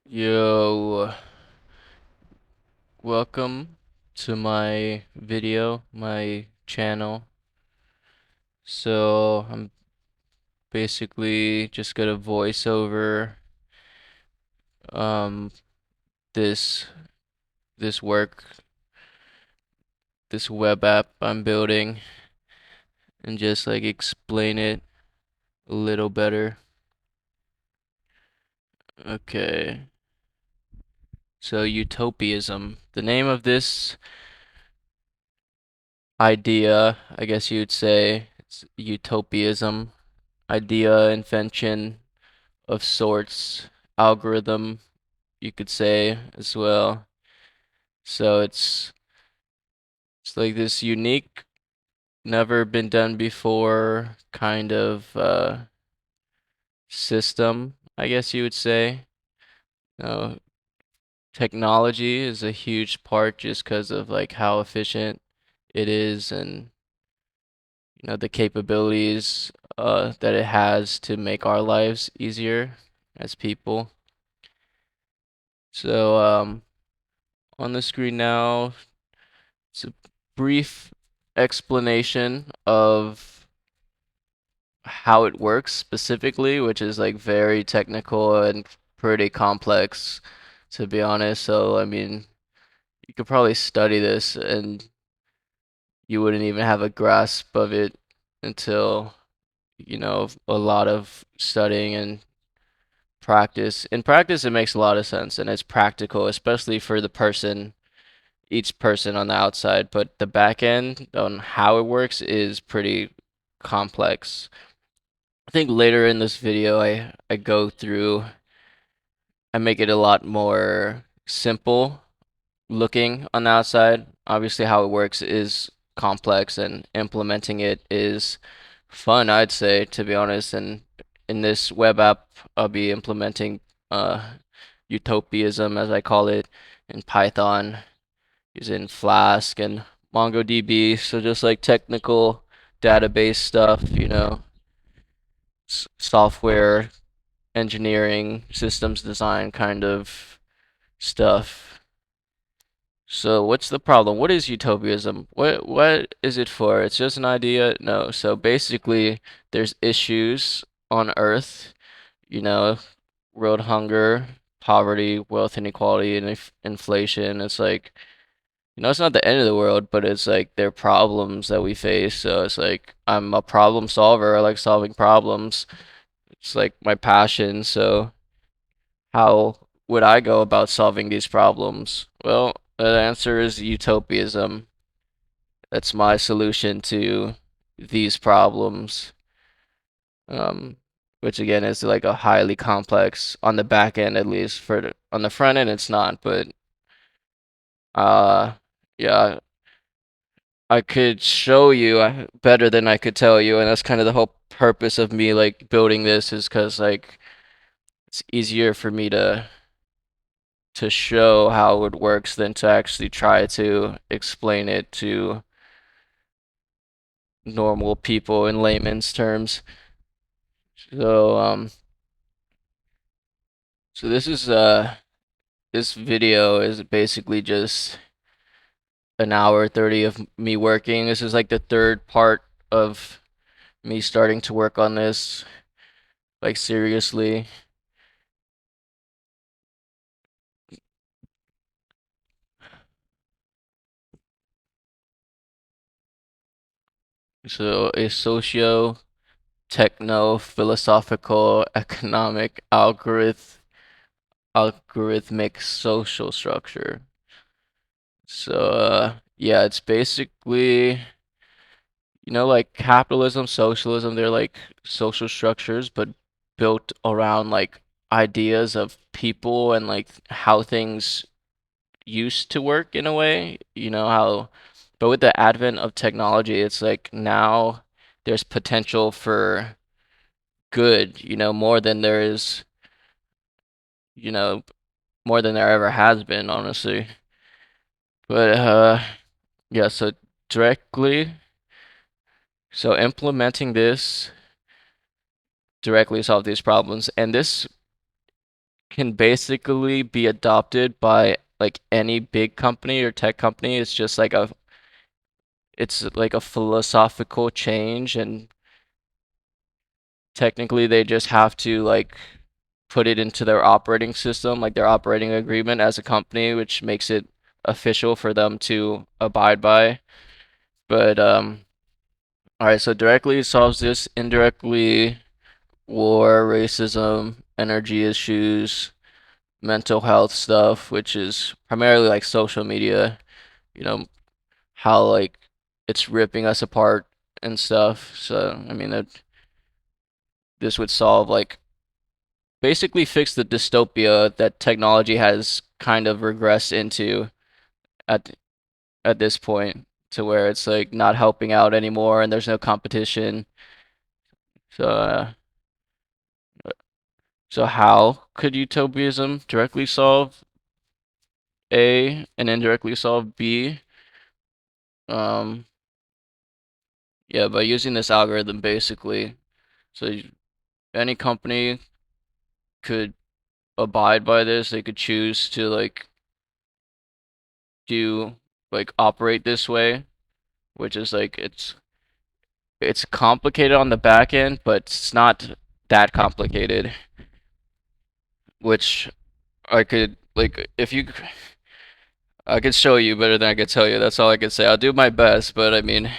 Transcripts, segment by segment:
Yo, welcome to my video, my channel. I'm basically just gonna voice over um this this work, this web app I'm building and just like explain it a little better. Okay. So utopyism. The name of this idea, I guess you'd say, it's utopyism, idea, invention of sorts, algorithm, you could say as well. So it's like this unique, never been done before kind of system, I guess you would say. You know, technology is a huge part just because of like how efficient it is and the capabilities that it has to make our lives easier as people. So on the screen now, it's a brief explanation of how it works specifically, which is like very technical and pretty complex, to be honest. So, I mean, you could probably study this and you wouldn't even have a grasp of it until, a lot of studying and practice. In practice, it makes a lot of sense and it's practical, especially for each person on the outside, but the back end on how it works is pretty complex. I think later in this video, I go through, I make it a lot more simple looking on the outside. Obviously, how it works is complex, and implementing it is fun, I'd say, to be honest. And in this web app, I'll be implementing uh, utopyism, as I call it, in Python, using Flask and MongoDB. So just like technical database stuff, software engineering, systems design kind of stuff. So what's the problem? What is utopianism? What is it for? It's just an idea? No. So basically there's issues on Earth, you know, world hunger, poverty, wealth inequality, and inflation. It's like, it's not the end of the world, but it's like there are problems that we face. So it's like I'm a problem solver. I like solving problems. It's like my passion. So how would I go about solving these problems? Well, the answer is utopianism. That's my solution to these problems. Um, which again is like a highly complex on the back end, at least on the front end it's not, but uh yeah, I could show you better than I could tell you, and that's kind of the whole purpose of me like building this is because like it's easier for me to show how it works than to actually try to explain it to normal people in layman's terms. So so this video is basically just an hour 30 of me working. This is like the third part of me starting to work on this like seriously. So a socio techno philosophical economic algorithmic social structure. So yeah, it's basically like capitalism, socialism, they're like social structures but built around like ideas of people and like how things used to work in a way, how but with the advent of technology, it's like now there's potential for good, more than there is, you know, more than there ever has been, honestly. But yeah, so directly, so implementing this directly solve these problems, and this can basically be adopted by like any big company or tech company. It's like a philosophical change, and technically they just have to like put it into their operating system, like their operating agreement as a company, which makes it official for them to abide by. But all right, so directly solves this, indirectly war, racism, energy issues, mental health stuff, which is primarily like social media, you know, how like it's ripping us apart and stuff. So, I mean, this would solve like basically fix the dystopia that technology has kind of regressed into at at this point, to where it's like not helping out anymore and there's no competition. So, so how could utopianism directly solve A and indirectly solve B? Um, yeah, by using this algorithm basically. So any company could abide by this. They could choose to like do like operate this way, which is like it's complicated on the back end, but it's not that complicated. Which I could like if you I could show you better than I could tell you. That's all I could say. I'll do my best, but I mean,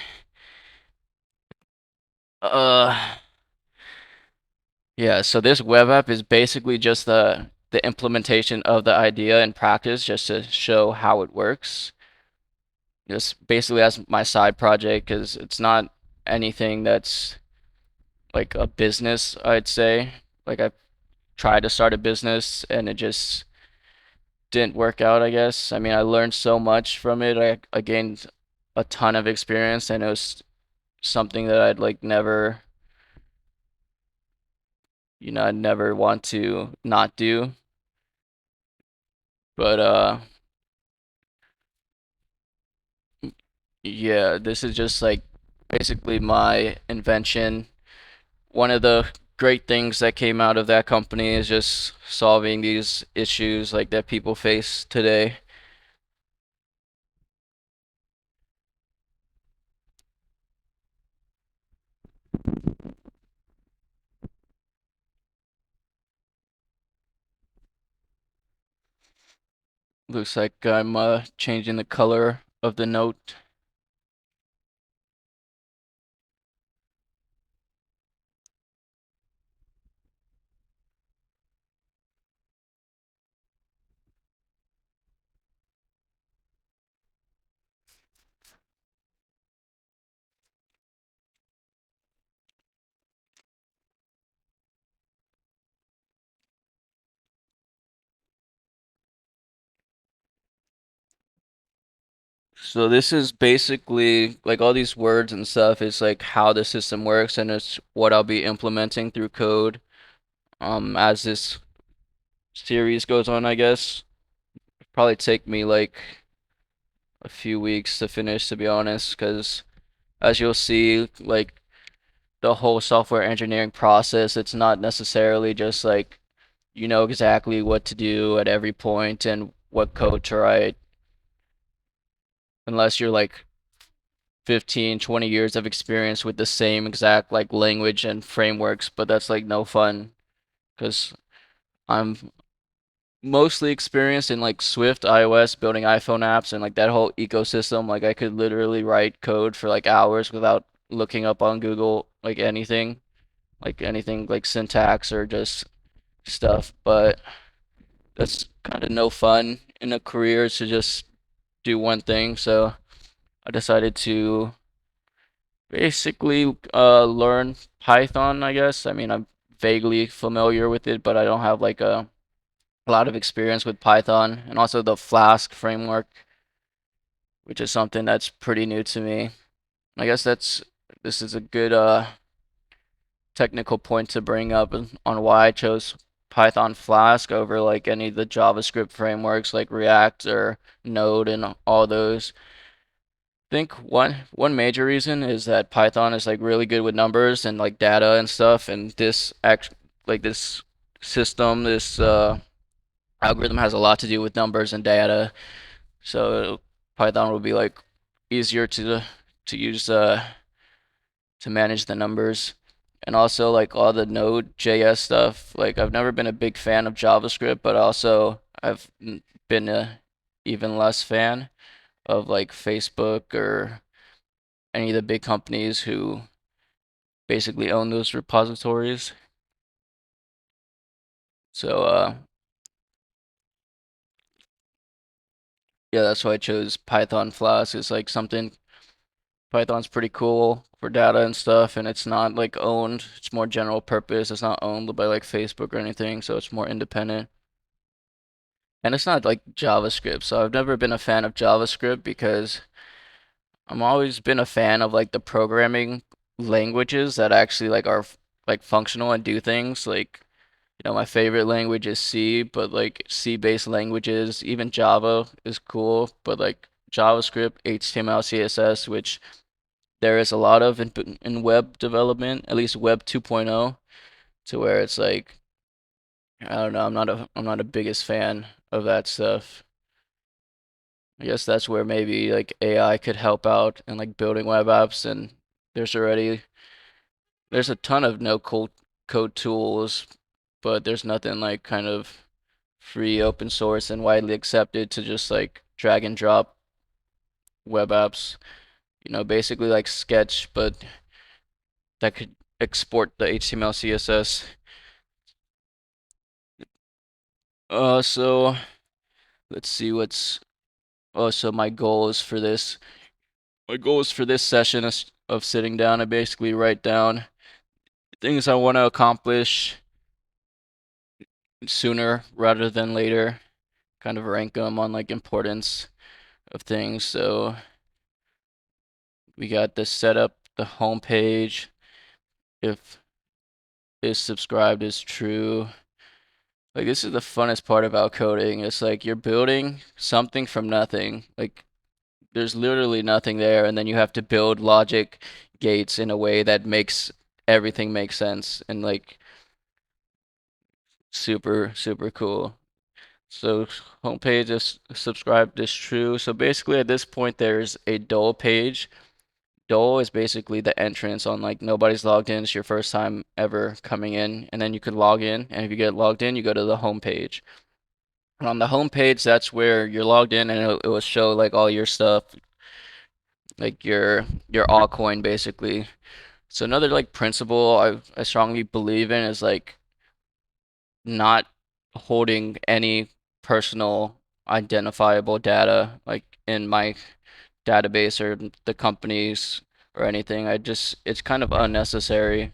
uh, yeah. So this web app is basically just the implementation of the idea in practice, just to show how it works. Just basically as my side project, because it's not anything that's like a business, I'd say. Like I tried to start a business and it just didn't work out, I guess. I mean, I learned so much from it. I gained a ton of experience, and it was something that I'd like never, I'd never want to not do. But yeah, this is just like basically my invention. One of the great things that came out of that company is just solving these issues like that people face today. Looks like I'm changing the color of the note. So this is basically like all these words and stuff is like how the system works, and it's what I'll be implementing through code as this series goes on, I guess. Probably take me like a few weeks to finish, to be honest, because as you'll see, like the whole software engineering process, it's not necessarily just like you know exactly what to do at every point and what code to write, unless you're like 15, 20 years of experience with the same exact like language and frameworks, but that's like no fun because I'm mostly experienced in like Swift, iOS, building iPhone apps and like that whole ecosystem. Like I could literally write code for like hours without looking up on Google like anything like syntax or just stuff, but that's kind of no fun in a career to just do one thing. So I decided to basically learn Python, I guess. I mean, I'm vaguely familiar with it, but I don't have like a lot of experience with Python, and also the Flask framework, which is something that's pretty new to me. I guess this is a good technical point to bring up on why I chose Python Flask over like any of the JavaScript frameworks like React or Node and all those. I think one major reason is that Python is like really good with numbers and like data and stuff, and this system, this Algorithm has a lot to do with numbers and data, so Python will be like easier to use to manage the numbers. And also like all the Node.js stuff. Like I've never been a big fan of JavaScript, but also I've been a even less fan of like Facebook or any of the big companies who basically own those repositories. So yeah, that's why I chose Python Flask. It's like something Python's pretty cool for data and stuff, and it's not like owned. It's more general purpose. It's not owned by like Facebook or anything, so it's more independent. And it's not like JavaScript. So I've never been a fan of JavaScript because I'm always been a fan of like the programming languages that actually like are like functional and do things. Like, my favorite language is C, but like C-based languages, even Java is cool, but like JavaScript, HTML, CSS, which there is a lot of in web development, at least Web 2.0, to where it's like I don't know, I'm not a biggest fan of that stuff. I guess that's where maybe like AI could help out in like building web apps, and there's already there's a ton of no code tools, but there's nothing like kind of free open source and widely accepted to just like drag and drop web apps, basically like Sketch, but that could export the HTML, CSS. So let's see what's so my goal is for this session is of sitting down and basically write down things I want to accomplish sooner rather than later, kind of rank them on like importance of things. So we got the setup, the home page, if is subscribed is true. Like this is the funnest part about coding. It's like you're building something from nothing. Like there's literally nothing there, and then you have to build logic gates in a way that makes everything make sense and like super super cool. So homepage is subscribed is true. So basically at this point there's a dull page. Dull is basically the entrance on like nobody's logged in. It's your first time ever coming in, and then you can log in. And if you get logged in, you go to the home page. And on the home page, that's where you're logged in, and it will show like all your stuff, like your altcoin basically. So another like principle I strongly believe in is like not holding any personal identifiable data like in my database or the companies or anything. It's kind of unnecessary.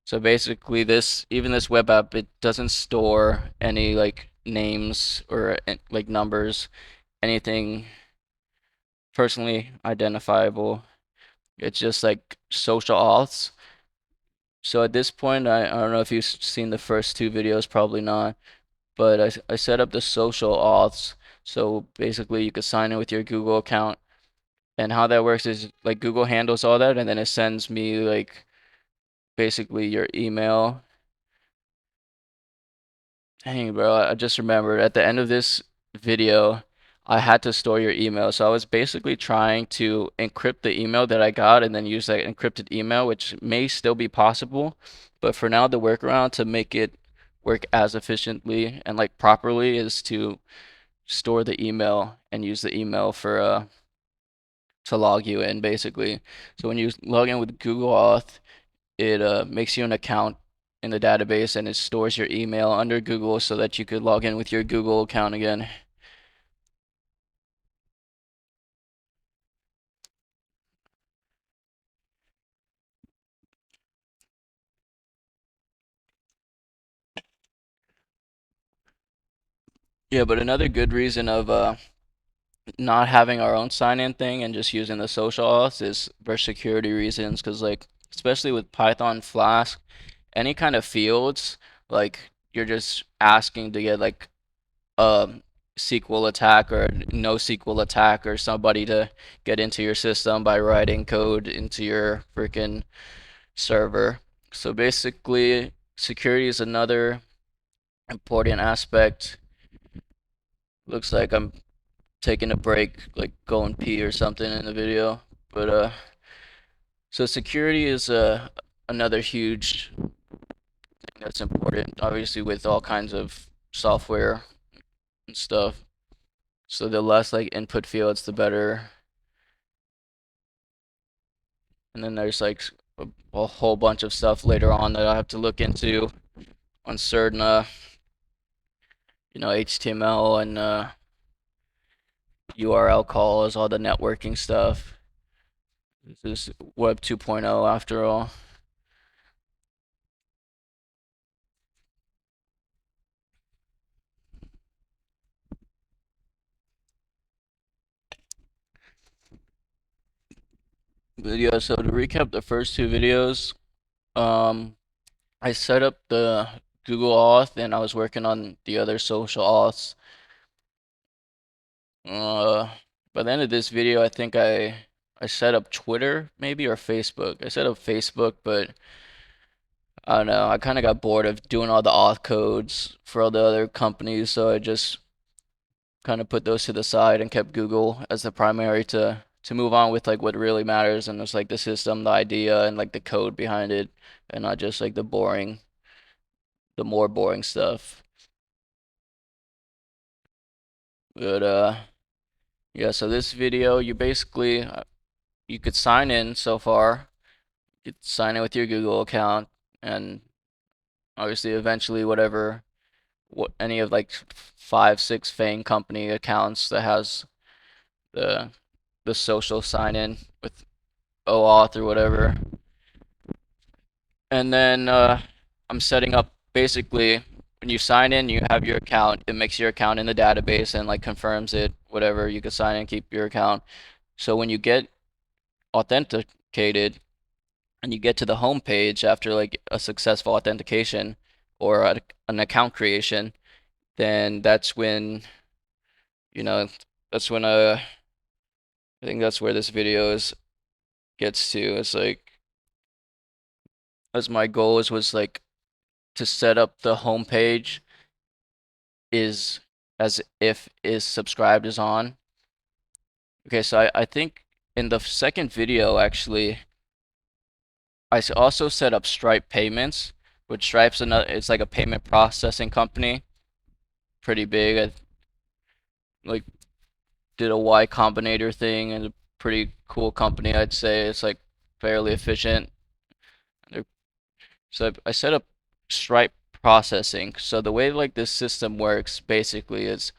So basically even this web app, it doesn't store any like names or like numbers, anything personally identifiable. It's just like social auths. So at this point, I don't know if you've seen the first two videos, probably not, but I set up the social auths. So basically you could sign in with your Google account. And how that works is like Google handles all that, and then it sends me like basically your email. Dang, bro, I just remembered at the end of this video, I had to store your email. So I was basically trying to encrypt the email that I got and then use that encrypted email, which may still be possible. But for now, the workaround to make it work as efficiently and like properly is to store the email and use the email for to log you in basically. So when you log in with Google Auth, it makes you an account in the database and it stores your email under Google so that you could log in with your Google account again. Yeah, but another good reason of not having our own sign-in thing and just using the social auths is for security reasons, because like especially with Python Flask, any kind of fields, like you're just asking to get like a SQL attack or no SQL attack or somebody to get into your system by writing code into your freaking server. So basically, security is another important aspect Looks like I'm taking a break, like going pee or something in the video. But so security is another huge thing that's important, obviously with all kinds of software and stuff. So the less like input fields, the better. And then there's like a whole bunch of stuff later on that I have to look into on certain HTML and URL calls, all the networking stuff. This is Web 2.0 after all. But yeah, so to recap the first two videos, um, I set up the Google Auth and I was working on the other social auths. Uh, by the end of this video, I think I set up Twitter maybe or Facebook. I set up Facebook, but I don't know. I kind of got bored of doing all the auth codes for all the other companies, so I just kind of put those to the side and kept Google as the primary to move on with like what really matters, and it's like the system, the idea, and like the code behind it, and not just like the more boring stuff. But yeah, so this video, you basically you could sign in so far. You could sign in with your Google account, and obviously eventually what any of like 5, 6 Fang company accounts that has the the social sign in with OAuth or whatever. And then I'm setting up basically when you sign in, you have your account. It makes your account in the database and like confirms it, whatever. You can sign in, keep your account. So when you get authenticated and you get to the home page after like a successful authentication or an account creation, then that's when, you know, that's when I think that's where this video is gets to. It's like as my goal was like to set up the home page is as if is subscribed is on. Okay, so I think in the second video actually I also set up Stripe payments, which Stripe's another it's like a payment processing company, pretty big. I like did a Y Combinator thing and a pretty cool company I'd say. It's like fairly efficient. So I set up Stripe processing. So the way like this system works basically is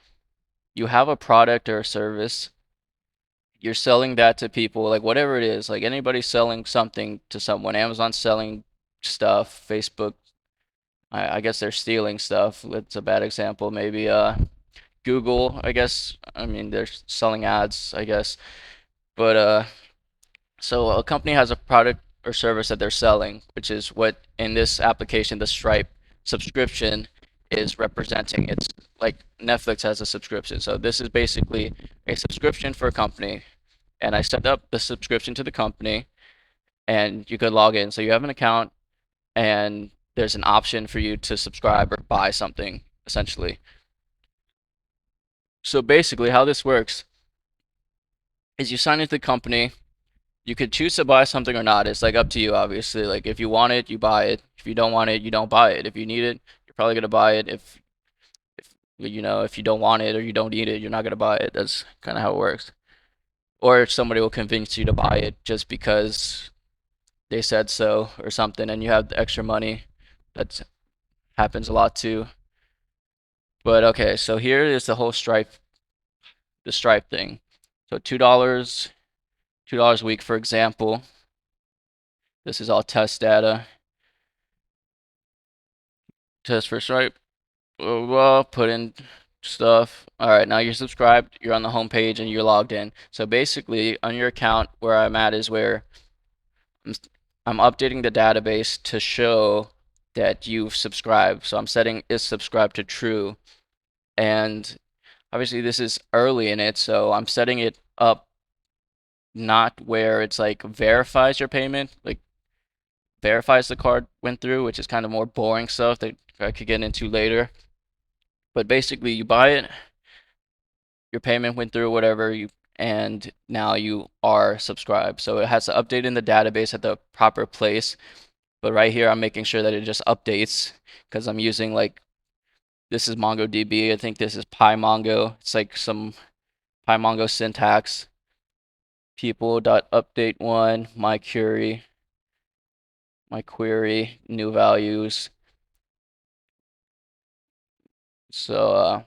you have a product or a service, you're selling that to people, like whatever it is, like anybody selling something to someone, Amazon selling stuff, Facebook, I guess they're stealing stuff. It's a bad example. Maybe Google, I guess, I mean they're selling ads, I guess. But so a company has a product or service that they're selling, which is what in this application, the Stripe subscription is representing. It's like Netflix has a subscription. So this is basically a subscription for a company. And I set up the subscription to the company and you could log in. So you have an account and there's an option for you to subscribe or buy something essentially. So basically how this works is you sign into the company. You could choose to buy something or not. It's like up to you, obviously. Like if you want it, you buy it. If you don't want it, you don't buy it. If you need it, you're probably gonna buy it. If you don't want it or you don't need it, you're not gonna buy it. That's kind of how it works. Or somebody will convince you to buy it just because they said so or something, and you have the extra money. That happens a lot too. But okay, so here is the Stripe thing. So $2 a week, for example. This is all test data. Test for Stripe. Well, put in stuff. All right, now you're subscribed, you're on the home page, and you're logged in. So basically, on your account, where I'm at is where I'm, I'm updating the database to show that you've subscribed. So I'm setting is subscribed to true. And obviously, this is early in it, so I'm setting it up not where it's like verifies your payment, like verifies the card went through, which is kind of more boring stuff that I could get into later. But basically, you buy it, your payment went through, whatever, and now you are subscribed. So it has to update in the database at the proper place. But right here, I'm making sure that it just updates because I'm using like this is MongoDB. I think this is PyMongo. It's like some PyMongo syntax. People.update1, my query, new values. So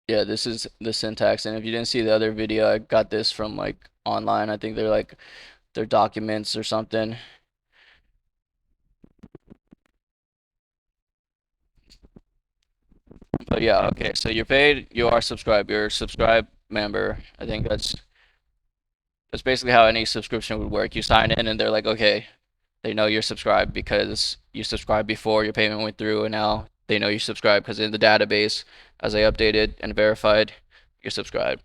yeah, this is the syntax. And if you didn't see the other video, I got this from like online. I think they're like their documents or something. But yeah, okay. So you're paid, you are subscribed, you're a subscribed member. I think that's basically how any subscription would work. You sign in and they're like, okay, they know you're subscribed because you subscribed before your payment went through, and now they know you subscribed because in the database, as I updated and verified, you're subscribed.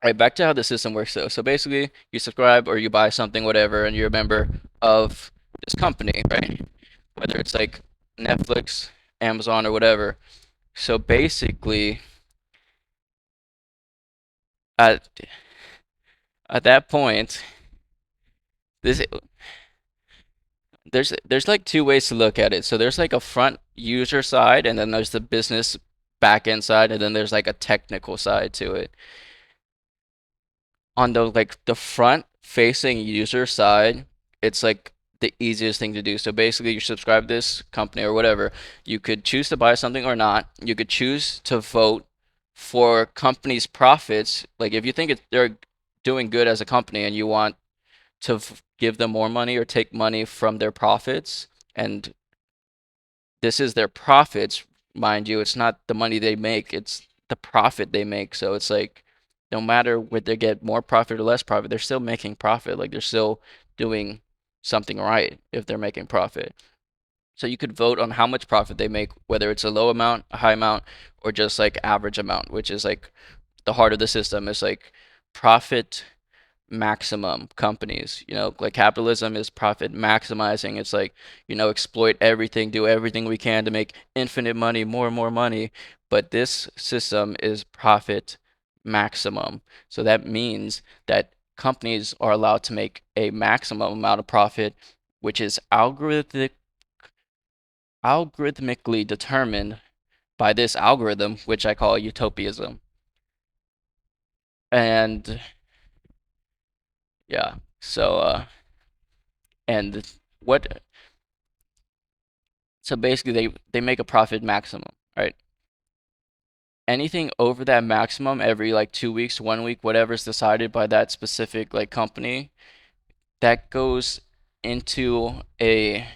All right, back to how the system works though. So basically, you subscribe or you buy something, whatever, and you're a member of this company, right? Whether it's like Netflix, Amazon, or whatever. So basically, at at that point, this there's like two ways to look at it. So there's like a front user side, and then there's the business backend side, and then there's like a technical side to it. On the front facing user side, it's like the easiest thing to do. So basically, you subscribe to this company or whatever. You could choose to buy something or not. You could choose to vote for company's profits. Like if you think they're doing good as a company and you want to give them more money or take money from their profits, and this is their profits, mind you. It's not the money they make, it's the profit they make. So it's like no matter whether they get more profit or less profit, they're still making profit. Like they're still doing something right if they're making profit. So you could vote on how much profit they make, whether it's a low amount, a high amount, or just like average amount, which is like the heart of the system is like profit maximum companies. Like capitalism is profit maximizing. It's like, exploit everything, do everything we can to make infinite money, more and more money. But this system is profit maximum. So that means that companies are allowed to make a maximum amount of profit, which is algorithmically determined by this algorithm, which I call utopyism. And yeah, so and what so basically they make a profit maximum, right? Anything over that maximum every like 2 weeks, 1 week, whatever's decided by that specific like company, that goes into a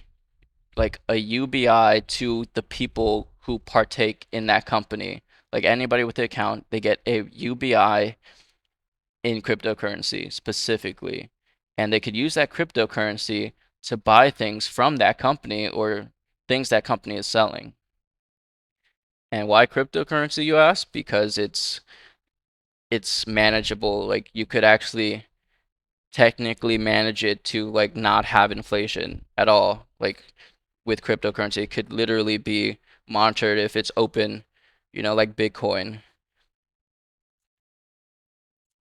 UBI to the people who partake in that company. Like anybody with the account, they get a UBI in cryptocurrency specifically. And they could use that cryptocurrency to buy things from that company or things that company is selling. And why cryptocurrency, you ask? Because it's manageable. Like you could actually technically manage it to like not have inflation at all. Like with cryptocurrency, it could literally be monitored if it's open, like Bitcoin,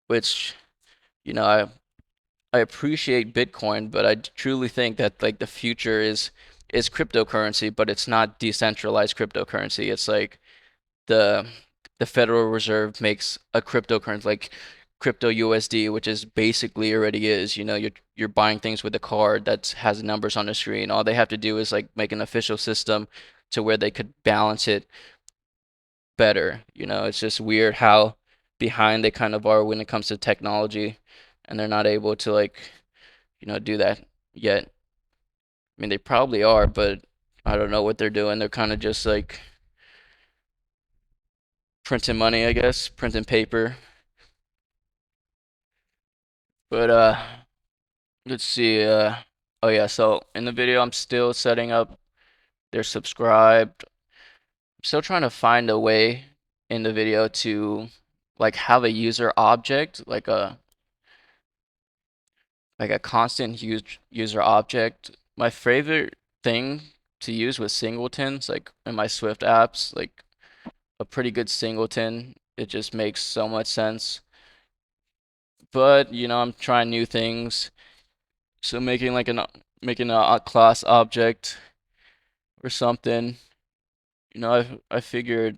which, you know, I appreciate Bitcoin, but I truly think that like the future is cryptocurrency, but it's not decentralized cryptocurrency. It's like the the Federal Reserve makes a cryptocurrency like crypto USD, which is basically already is. You're buying things with a card that has numbers on the screen. All they have to do is like make an official system to where they could balance it better. It's just weird how behind they kind of are when it comes to technology, and they're not able to like, do that yet. I mean, they probably are, but I don't know what they're doing. They're kind of just like printing money, I guess, printing paper. But let's see. Oh yeah, so in the video, I'm still setting up. They're subscribed. I'm still trying to find a way in the video to like have a user object, like a constant user object. My favorite thing to use was singletons, like in my Swift apps, like a pretty good singleton it just makes so much sense. But, I'm trying new things. So making a class object or something. I figured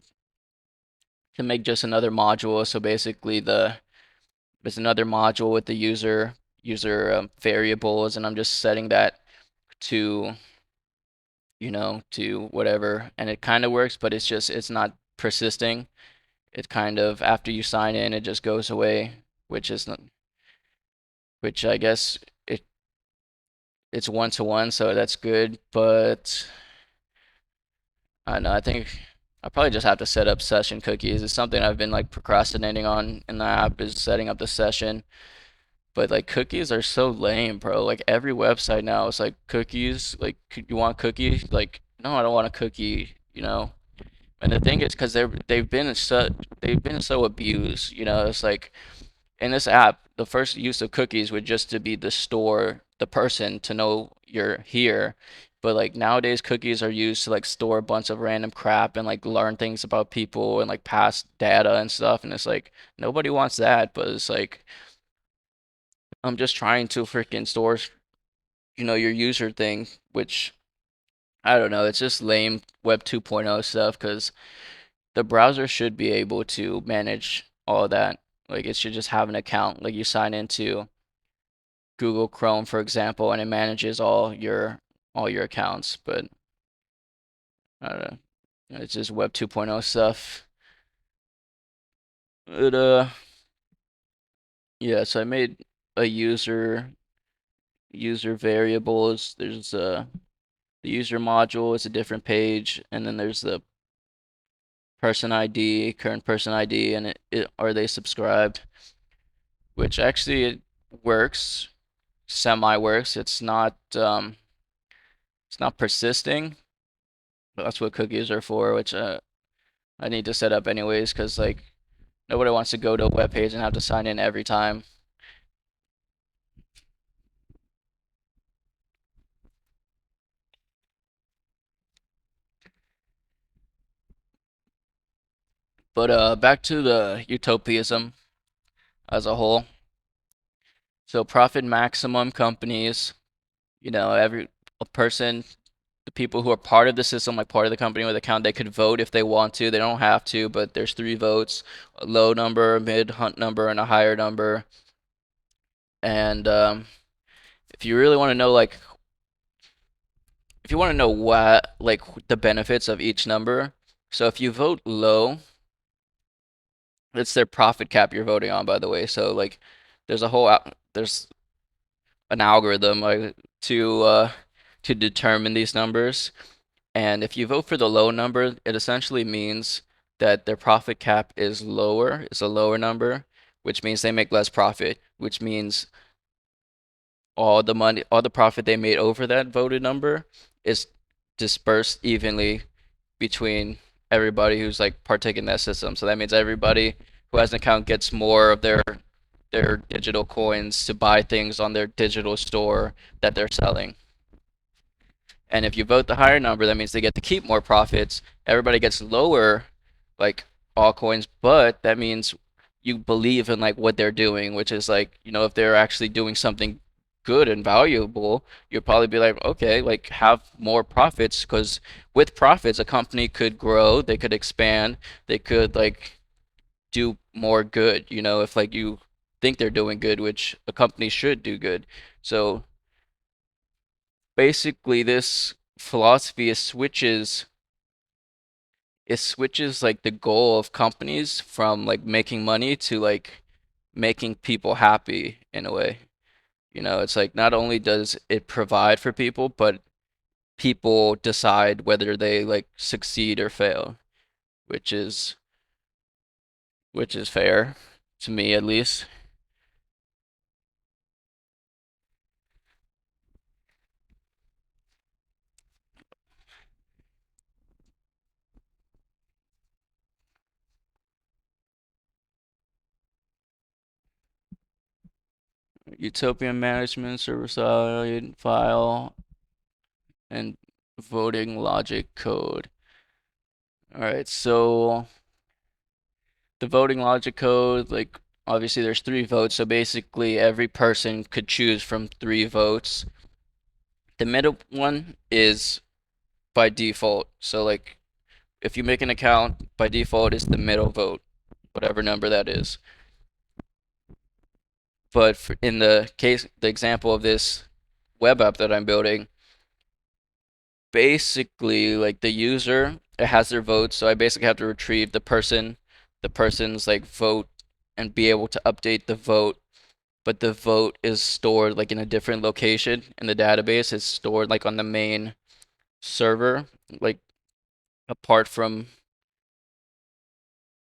to make just another module. So basically there's another module with the user variables, and I'm just setting that to to whatever, and it kind of works, but it's not persisting. It kind of, after you sign in, it just goes away, which is not, which I guess it's one to one, so that's good. But I don't know. I think I probably just have to set up session cookies. It's something I've been like procrastinating on in the app, is setting up the session. But like cookies are so lame, bro. Like every website now is like cookies. Like, you want cookies? Like, no, I don't want a cookie. And the thing is, because they've been so abused. It's like in this app, the first use of cookies would just to be the person to know you're here. But like nowadays, cookies are used to like store a bunch of random crap and like learn things about people and like pass data and stuff. And it's like nobody wants that. But it's like I'm just trying to freaking store, your user thing, which I don't know. It's just lame Web 2.0 stuff because the browser should be able to manage all of that. Like it should just have an account. Like you sign into Google Chrome, for example, and it manages all your accounts. But I don't know. It's just Web 2.0 stuff. But yeah. So I made a user variables. There's the user module is a different page, and then there's the person ID, current person ID, and are they subscribed? Which actually it works, semi works. It's not persisting. But that's what cookies are for, which I need to set up anyways, because like nobody wants to go to a web page and have to sign in every time. But back to the utopyism as a whole. So profit maximum companies, every a person, the people who are part of the system, like part of the company with account, they could vote if they want to. They don't have to, but there's three votes: a low number, a mid hunt number, and a higher number. And if you really want to know, like, if you want to know what, like, the benefits of each number, so if you vote low, it's their profit cap you're voting on, by the way. So like, there's an algorithm like to determine these numbers. And if you vote for the low number, it essentially means that their profit cap is a lower number, which means they make less profit, which means all the profit they made over that voted number is dispersed evenly between everybody who's like partaking in that system. So that means everybody who has an account gets more of their digital coins to buy things on their digital store that they're selling. And if you vote the higher number, that means they get to keep more profits. Everybody gets lower, like altcoins, but that means you believe in like what they're doing, which is like, if they're actually doing something good and valuable, you'll probably be like, okay, like have more profits, because with profits, a company could grow, they could expand, they could like do more good, if like you think they're doing good, which a company should do good. So basically this philosophy it switches like the goal of companies from like making money to like making people happy in a way. It's like not only does it provide for people, but people decide whether they like succeed or fail, which is which is fair to me at least. Utopian management, server side file, and voting logic code. All right, so the voting logic code, like obviously there's three votes, so basically every person could choose from three votes. The middle one is by default. So like if you make an account, by default it's the middle vote, whatever number that is. But for, in the case, the example of this web app that I'm building, basically like the user it has their vote, so I basically have to retrieve the person's like vote and be able to update the vote, but the vote is stored like in a different location in the database. It's stored like on the main server, like apart from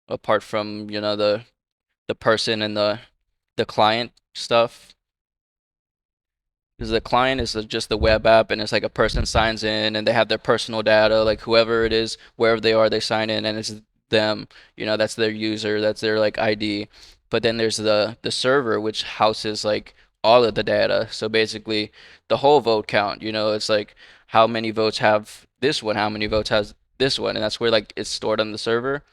you know the person and the client stuff. Because the client is just the web app, and it's like a person signs in, and they have their personal data, like whoever it is, wherever they are, they sign in, and it's them. You know, that's their user, that's their like ID. But then there's the server, which houses like all of the data. So basically, the whole vote count. You know, it's like how many votes have this one, how many votes has this one, and that's where like it's stored on the server.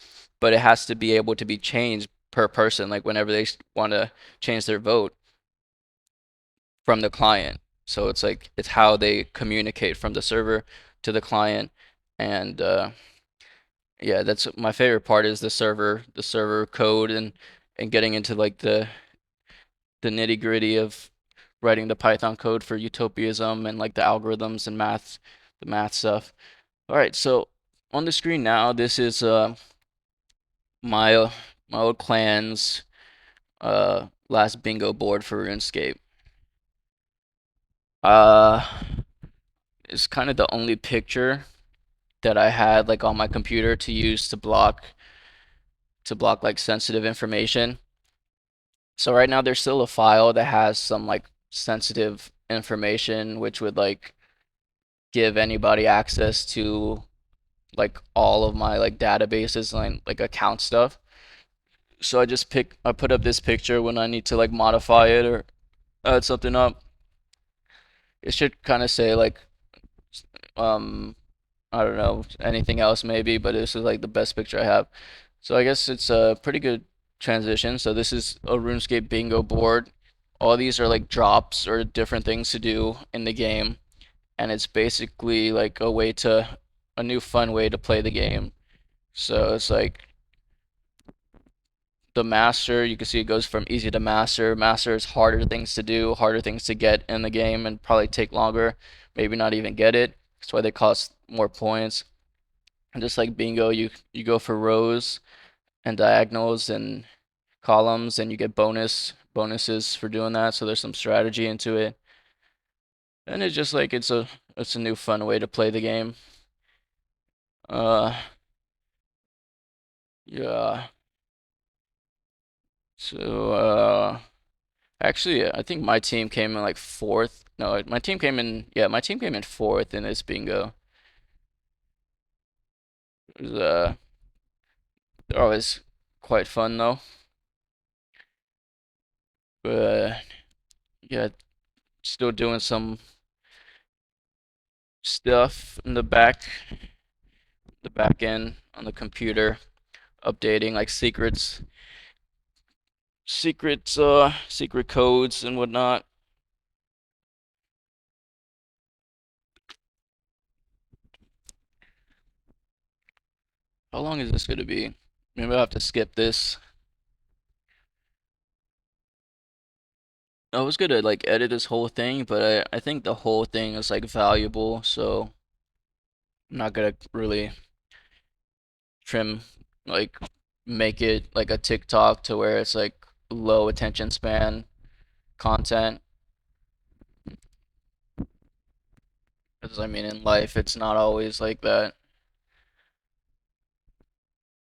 But it has to be able to be changed per person, like whenever they want to change their vote from the client. So it's like it's how they communicate from the server to the client. And yeah, that's my favorite part is the server code and getting into like the nitty gritty of writing the Python code for utopyism and like the algorithms and math, the math stuff. All right, so on the screen now, this is my my old clan's last bingo board for RuneScape. Uh, it's kind of the only picture that I had like on my computer to use to block like sensitive information. So right now there's still a file that has some like sensitive information which would like give anybody access to like all of my like databases and like account stuff. So I put up this picture when I need to like modify it or add something up. It should kind of say like um I don't know, anything else maybe, but this is like the best picture I have. So I guess it's a pretty good transition. So this is a RuneScape bingo board. All these are like drops or different things to do in the game, and it's basically like a new fun way to play the game. So it's like the master, you can see it goes from easy to master. Master is harder things to do, harder things to get in the game and probably take longer, maybe not even get it. That's why they cost more points. And just like bingo, you go for rows and diagonals and columns, and you get bonuses for doing that. So there's some strategy into it, and it's just like it's a new fun way to play the game. Uh, yeah. So actually, I think my team came in like fourth. No, my team came in. Yeah, my team came in fourth in this bingo. It was, they're always quite fun though. But yeah, still doing some stuff in the back end on the computer, updating like secret codes and whatnot. How long is this gonna be? Maybe I'll have to skip this. I was gonna like edit this whole thing, but I think the whole thing is like valuable, so I'm not gonna really trim like make it like a TikTok to where it's like low attention span content. Because I mean in life it's not always like that.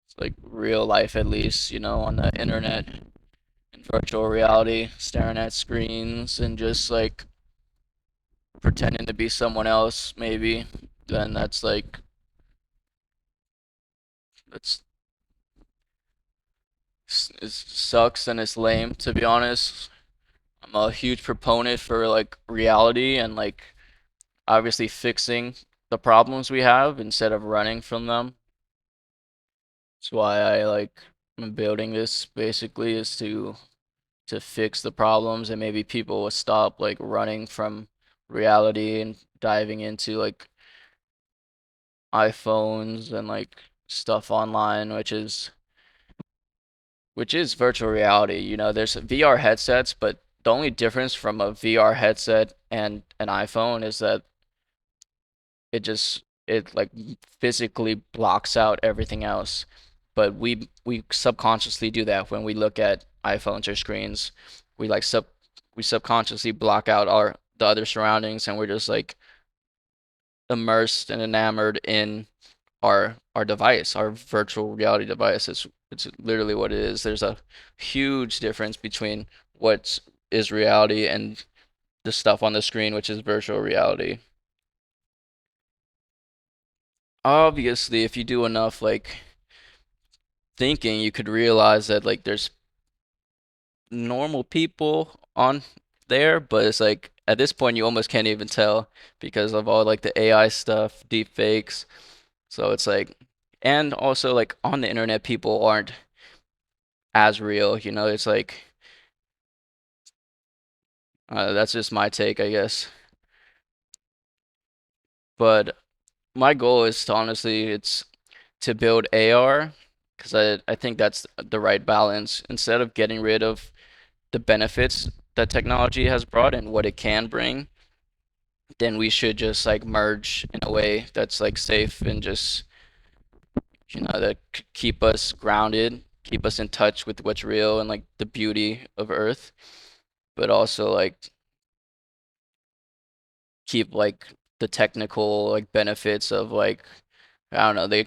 It's like real life at least, you know, on the internet in virtual reality, staring at screens and just like pretending to be someone else maybe, then that's like that's it sucks and it's lame to be honest. I'm a huge proponent for like reality and like obviously fixing the problems we have instead of running from them. That's why I like building this basically is to fix the problems, and maybe people will stop like running from reality and diving into like iPhones and like stuff online, which is virtual reality. There's VR headsets, but the only difference from a VR headset and an iPhone is that it like physically blocks out everything else. But we subconsciously do that when we look at iPhones or screens. We like we subconsciously block out the other surroundings, and we're just like immersed and enamored in our device, our virtual reality device. It's literally what it is. There's a huge difference between what is reality and the stuff on the screen, which is virtual reality. Obviously, if you do enough like thinking, you could realize that like there's normal people on there, but it's like at this point you almost can't even tell because of all like the AI stuff, deep fakes. So it's like, and also like on the internet, people aren't as real, It's like that's just my take, I guess. But my goal is to honestly, it's to build AR because I think that's the right balance. Instead of getting rid of the benefits that technology has brought and what it can bring, then we should just like merge in a way that's like safe and just, that keep us grounded, keep us in touch with what's real and like the beauty of Earth, but also like keep like the technical like benefits of like, I don't know,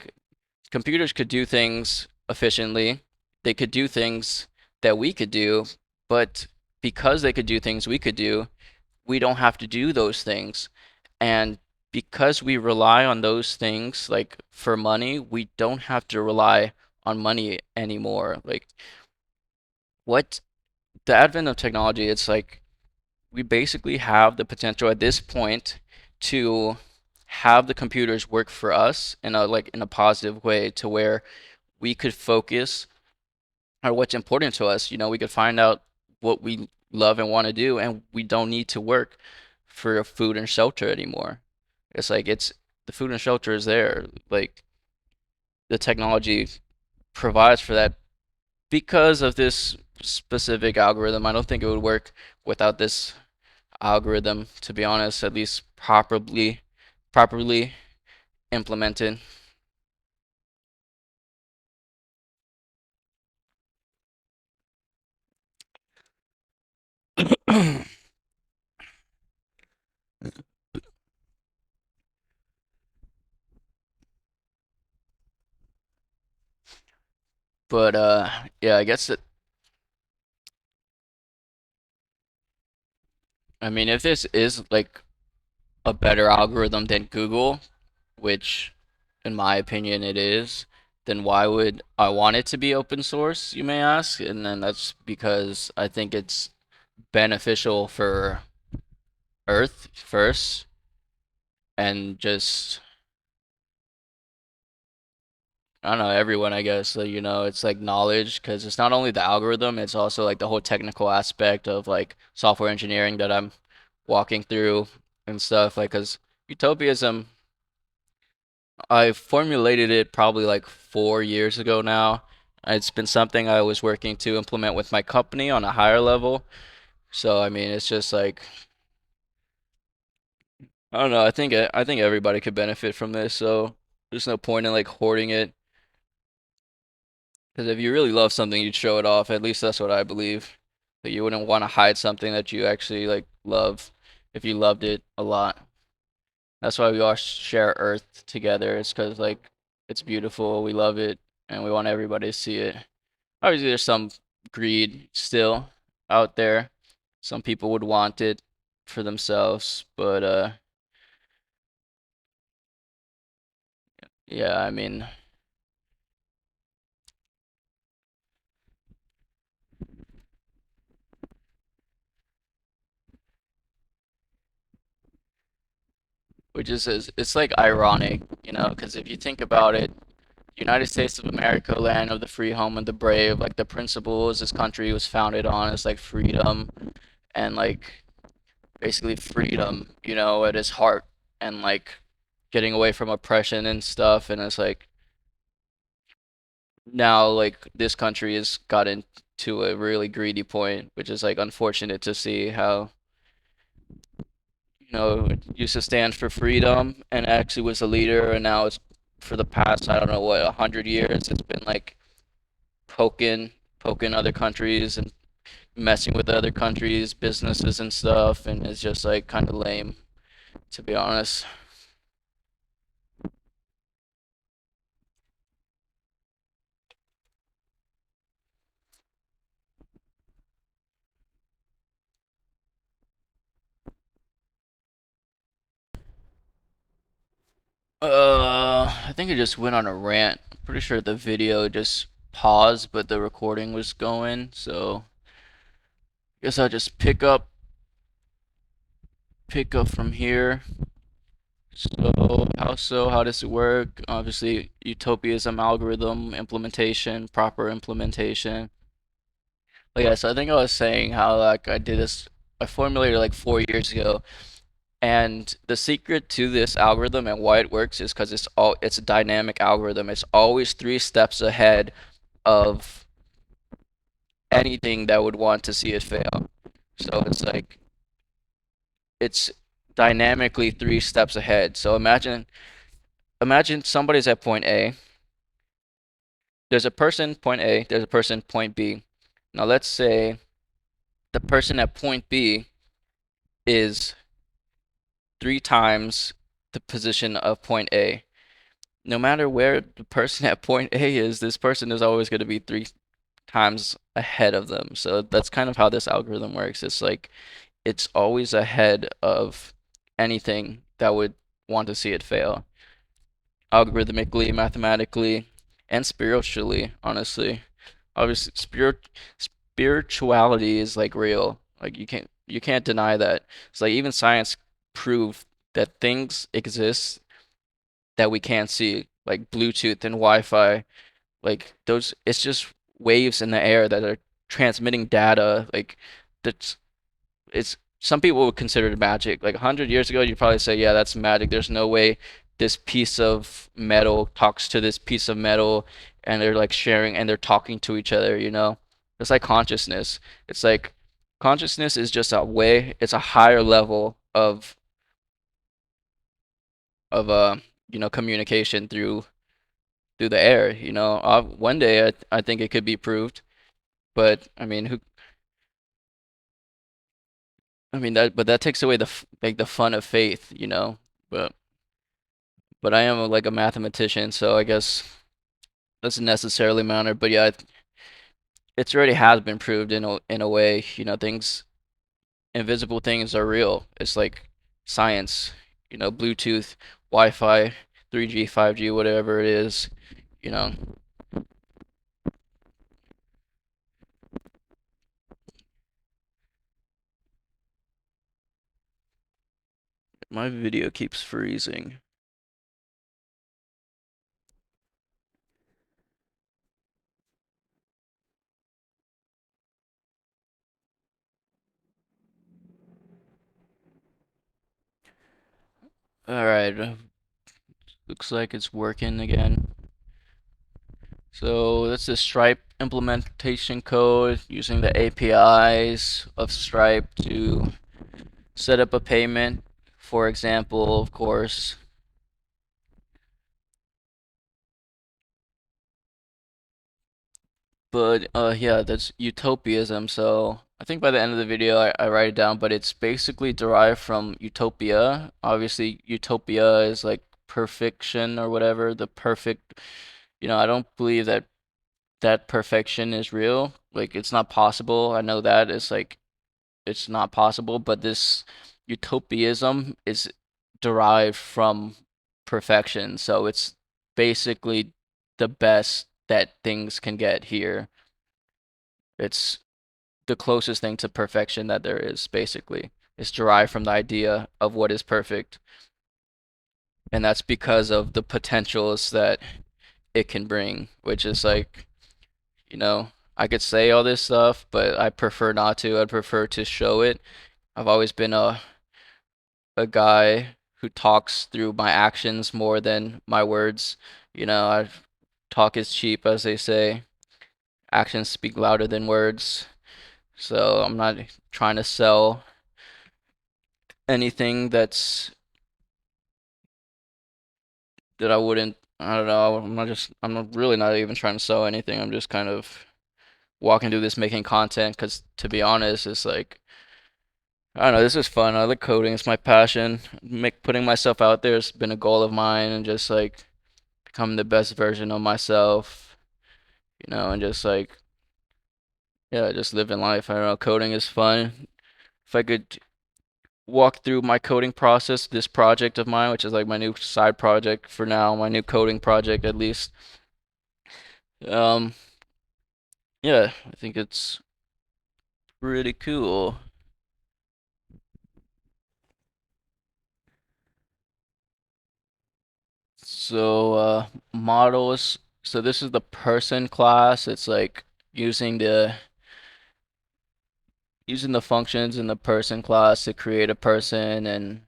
computers could do things efficiently. They could do things that we could do, but because they could do things we could do, we don't have to do those things. And because we rely on those things like for money, we don't have to rely on money anymore. Like what the advent of technology, it's like we basically have the potential at this point to have the computers work for us in a positive way to where we could focus on what's important to us. We could find out what we love and want to do, and we don't need to work for food and shelter anymore. It's like the food and shelter is there. Like the technology provides for that because of this specific algorithm. I don't think it would work without this algorithm, to be honest, at least properly implemented. But yeah, I guess I mean if this is like a better algorithm than Google, which in my opinion it is, then why would I want it to be open source, you may ask? And then that's because I think it's beneficial for Earth first and just I don't know, everyone, I guess. So, it's like knowledge because it's not only the algorithm, it's also like the whole technical aspect of like software engineering that I'm walking through and stuff. Like, because utopianism, I formulated it probably like 4 years ago now. It's been something I was working to implement with my company on a higher level. So, I mean, it's just like, I don't know. I think everybody could benefit from this. So, there's no point in like hoarding it. Because if you really love something, you'd show it off. At least that's what I believe. That you wouldn't want to hide something that you actually like love if you loved it a lot. That's why we all share Earth together. It's because like it's beautiful, we love it, and we want everybody to see it. Obviously, there's some greed still out there. Some people would want it for themselves, but yeah, I mean, which is it's like ironic, because if you think about it, United States of America, land of the free, home of the brave. Like the principles this country was founded on is like freedom and like basically freedom, at its heart and like getting away from oppression and stuff. And it's like now like this country has gotten to a really greedy point, which is like unfortunate to see how it used to stand for freedom and actually was a leader, and now it's for the past, I don't know what, 100 years, it's been like poking other countries and messing with other countries, businesses and stuff, and it's just like kind of lame, to be honest. I think it just went on a rant. I'm pretty sure the video just paused, but the recording was going, so guess I'll just pick up from here. How does it work? Obviously, utopyism, algorithm, implementation, proper implementation. But yeah, so I think I was saying how like I formulated like 4 years ago, and the secret to this algorithm and why it works is because it's a dynamic algorithm. It's always 3 steps ahead of anything that would want to see it fail. So it's like it's dynamically 3 steps ahead. So imagine somebody's at point A. There's a person point A, there's a person point B. Now let's say the person at point B is 3 times the position of point A. No matter where the person at point A is, this person is always going to be 3 times ahead of them. So that's kind of how this algorithm works. It's like it's always ahead of anything that would want to see it fail, algorithmically, mathematically, and spiritually, honestly. Obviously, spirituality is like real. Like you can't deny that. It's like even science proved that things exist that we can't see, like Bluetooth and Wi-Fi. Like those, it's just waves in the air that are transmitting data. Like that's it's some people would consider it magic. Like 100 years ago, you'd probably say, yeah, that's magic. There's no way this piece of metal talks to this piece of metal and they're like sharing and they're talking to each other. It's like consciousness. It's like consciousness is just it's a higher level of communication through the air. One day I think it could be proved, but that takes away like the fun of faith. But I am like a mathematician, so I guess doesn't necessarily matter. But yeah, it's already has been proved in a way. Invisible things are real. It's like science. Bluetooth, Wi-Fi, 3G, 5G, whatever it is. You know, my video keeps freezing. All right, looks like it's working again. So that's the Stripe implementation code using the APIs of Stripe to set up a payment, for example, of course. But yeah, that's utopianism. So I think by the end of the video, I write it down, but it's basically derived from utopia. Obviously, utopia is like perfection or whatever, the perfect. I don't believe that perfection is real. Like it's not possible. I know that it's like it's not possible, but this utopianism is derived from perfection. So it's basically the best that things can get here. It's the closest thing to perfection that there is, basically. It's derived from the idea of what is perfect. And that's because of the potentials that it can bring, which is like, you know, I could say all this stuff, but I prefer not to. I'd prefer to show it. I've always been a guy who talks through my actions more than my words. I talk is cheap, as they say. Actions speak louder than words. So I'm not trying to sell anything that I wouldn't. I don't know. I'm not really not even trying to sell anything. I'm just kind of walking through this making content because to be honest, it's like I don't know, this is fun. I like coding. It's my passion. Putting myself out there has been a goal of mine and just like becoming the best version of myself, and just like yeah, just living life. I don't know, coding is fun. If I could walk through my coding process, this project of mine, which is like my new side project for now, my new coding project at least. Um, yeah, I think it's pretty cool. So, models. So this is the person class. It's like using the using the functions in the person class to create a person, and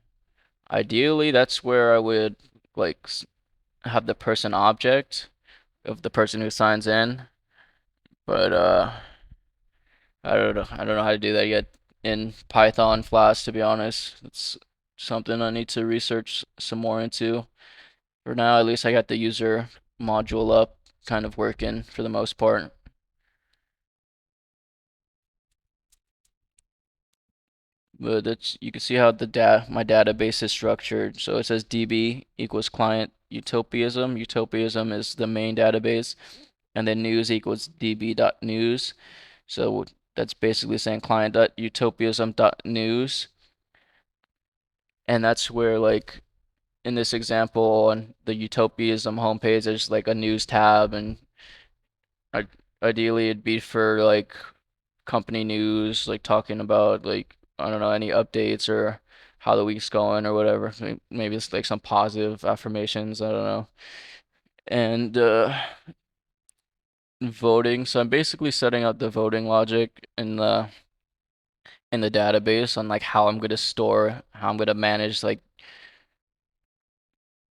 ideally that's where I would like have the person object of the person who signs in. But I don't know how to do that yet in Python Flask, to be honest. It's something I need to research some more into. For now, at least I got the user module up, kind of working for the most part. But that's you can see how my database is structured. So it says DB equals client utopyism. Utopyism is the main database, and then news equals db.news. So that's basically saying client.utopiasm.news. And that's where like in this example on the utopiasm homepage, there's like a news tab, and I ideally it'd be for like company news, like talking about like I don't know any updates or how the week's going or whatever. Maybe it's like some positive affirmations. I don't know. And voting. So I'm basically setting up the voting logic in the database on like how I'm gonna store, how I'm gonna manage like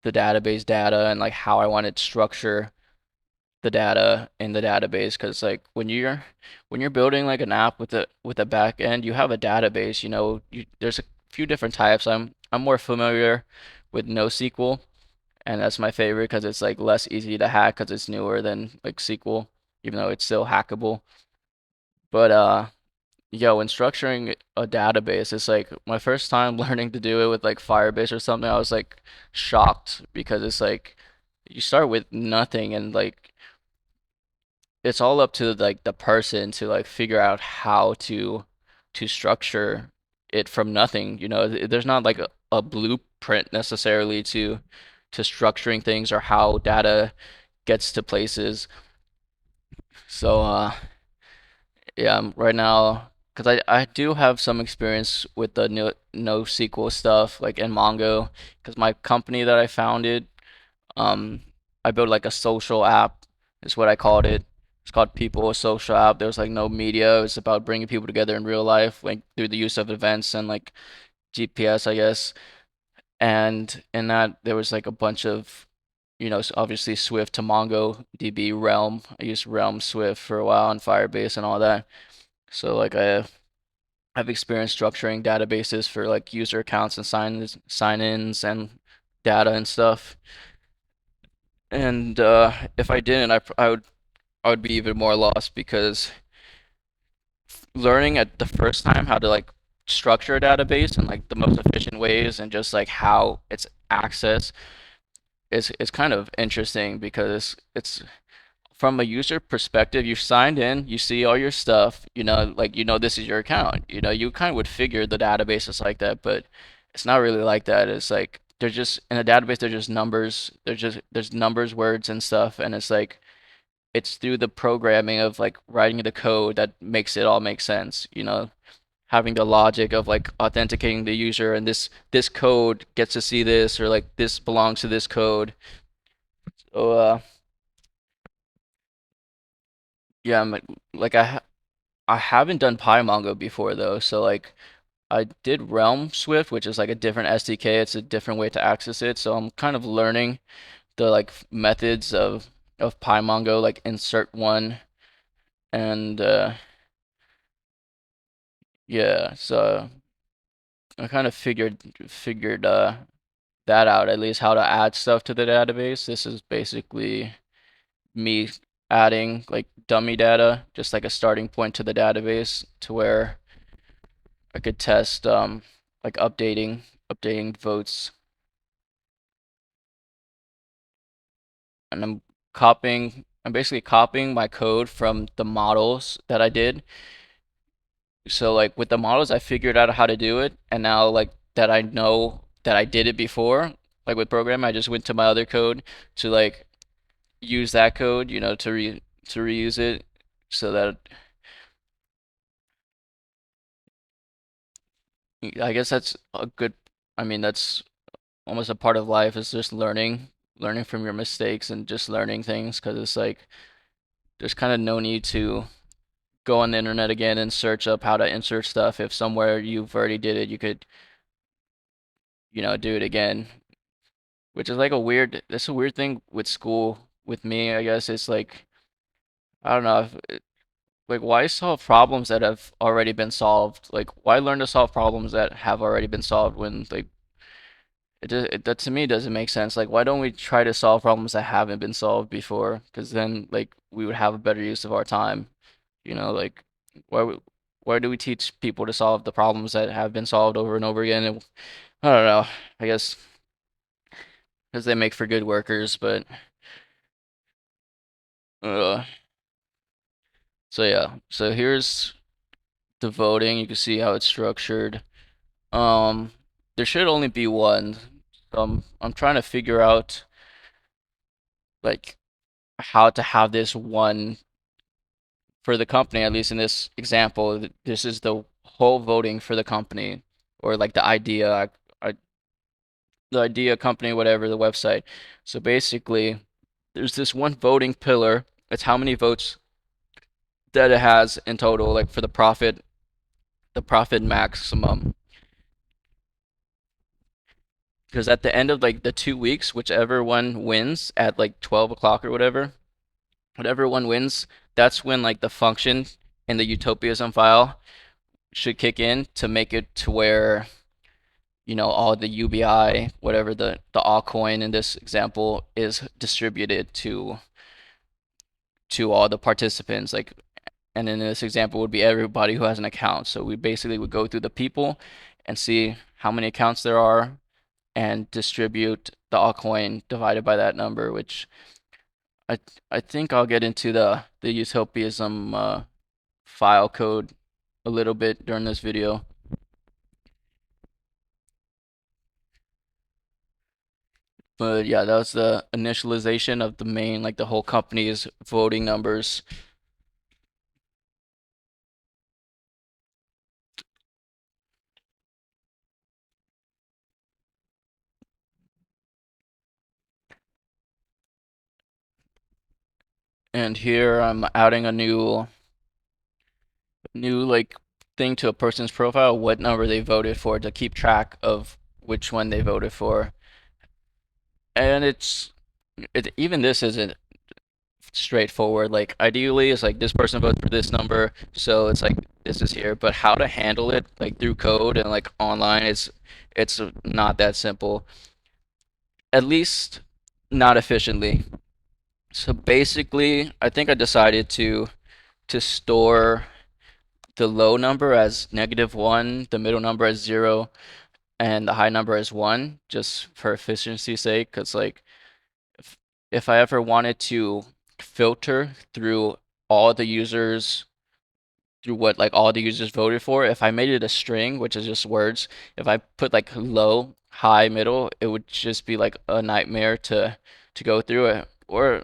the database data and like how I want to structure the data in the database because like when you're building like an app with a back end you have a database there's a few different types. I'm more familiar with NoSQL, and that's my favorite because it's like less easy to hack because it's newer than like SQL, even though it's still hackable. But when structuring a database, it's like my first time learning to do it with like Firebase or something. I was like shocked because it's like you start with nothing, and like it's all up to like the person to like figure out how to structure it from nothing. There's not like a blueprint necessarily to structuring things or how data gets to places. So yeah, right now because I do have some experience with the NoSQL stuff like in Mongo because my company that I founded, um, I built like a social app, is what I called it. It's called People, a social app. There was like no media. It was about bringing people together in real life, like through the use of events and like GPS, I guess. And in that, there was like a bunch of, obviously Swift to MongoDB Realm. I used Realm Swift for a while on Firebase and all that. So like I've experienced structuring databases for like user accounts and sign-ins and data and stuff. And if I didn't, I would be even more lost because learning at the first time how to like structure a database and like the most efficient ways and just like how it's accessed is kind of interesting because it's from a user perspective, you signed in, you see all your stuff, like this is your account. You kind of would figure the database is like that, but it's not really like that. It's like they're just in a database, they're just numbers. There's numbers, words and stuff, and it's like it's through the programming of like writing the code that makes it all make sense, having the logic of like authenticating the user and this code gets to see this or like this belongs to this code. So Yeah, like I haven't done PyMongo before though, so like I did Realm Swift, which is like a different SDK. It's a different way to access it. So I'm kind of learning the like methods of PyMongo, like insert one and yeah. So I kind of figured that out at least how to add stuff to the database. This is basically me adding like dummy data, just like a starting point to the database to where I could test like updating votes. And I'm basically copying my code from the models that I did. So like with the models I figured out how to do it, and now like that I know that I did it before, like with programming, I just went to my other code to like use that code, to reuse it so that I guess that's a good I mean that's almost a part of life is just learning from your mistakes and just learning things because it's like there's kind of no need to go on the internet again and search up how to insert stuff if somewhere you've already did it you could do it again, which is like that's a weird thing with school with me. I guess it's like I don't know like why solve problems that have already been solved, like why learn to solve problems that have already been solved when like that to me doesn't make sense. Like why don't we try to solve problems that haven't been solved before, because then like we would have a better use of our time. Like why w- why do we teach people to solve the problems that have been solved over and over again? And I don't know. I guess because they make for good workers, but uh, so yeah. So here's the voting. You can see how it's structured. Um, there should only be one. I'm trying to figure out like how to have this one for the company, at least in this example. This is the whole voting for the company, or like the idea company, whatever the website. So basically, there's this one voting pillar. It's how many votes that it has in total, like for the profit maximum. Because at the end of like the 2 weeks, whichever one wins at like 12 o'clock or whatever one wins, that's when like the function in the utopyism file should kick in to make it to where all the UBI, whatever the altcoin in this example is distributed to all the participants. Like, and in this example would be everybody who has an account. So we basically would go through the people and see how many accounts there are and distribute the altcoin divided by that number, which I I think I'll get into the utopianism file code a little bit during this video. But yeah, that was the initialization of the main, like the whole company's voting numbers. And here I'm adding a new like thing to a person's profile, what number they voted for to keep track of which one they voted for. And even this isn't straightforward. Like ideally, it's like this person votes for this number, so it's like this is here. But how to handle it like through code and like online, it's not that simple. At least not efficiently. So basically, I think I decided to store the low number as -1, the middle number as 0, and the high number as 1, just for efficiency's sake. Because like if, if I ever wanted to filter all the users through what like all the users voted for, if I made it a string, which is just words, if I put like low, high, middle, it would just be like a nightmare to go through it. Or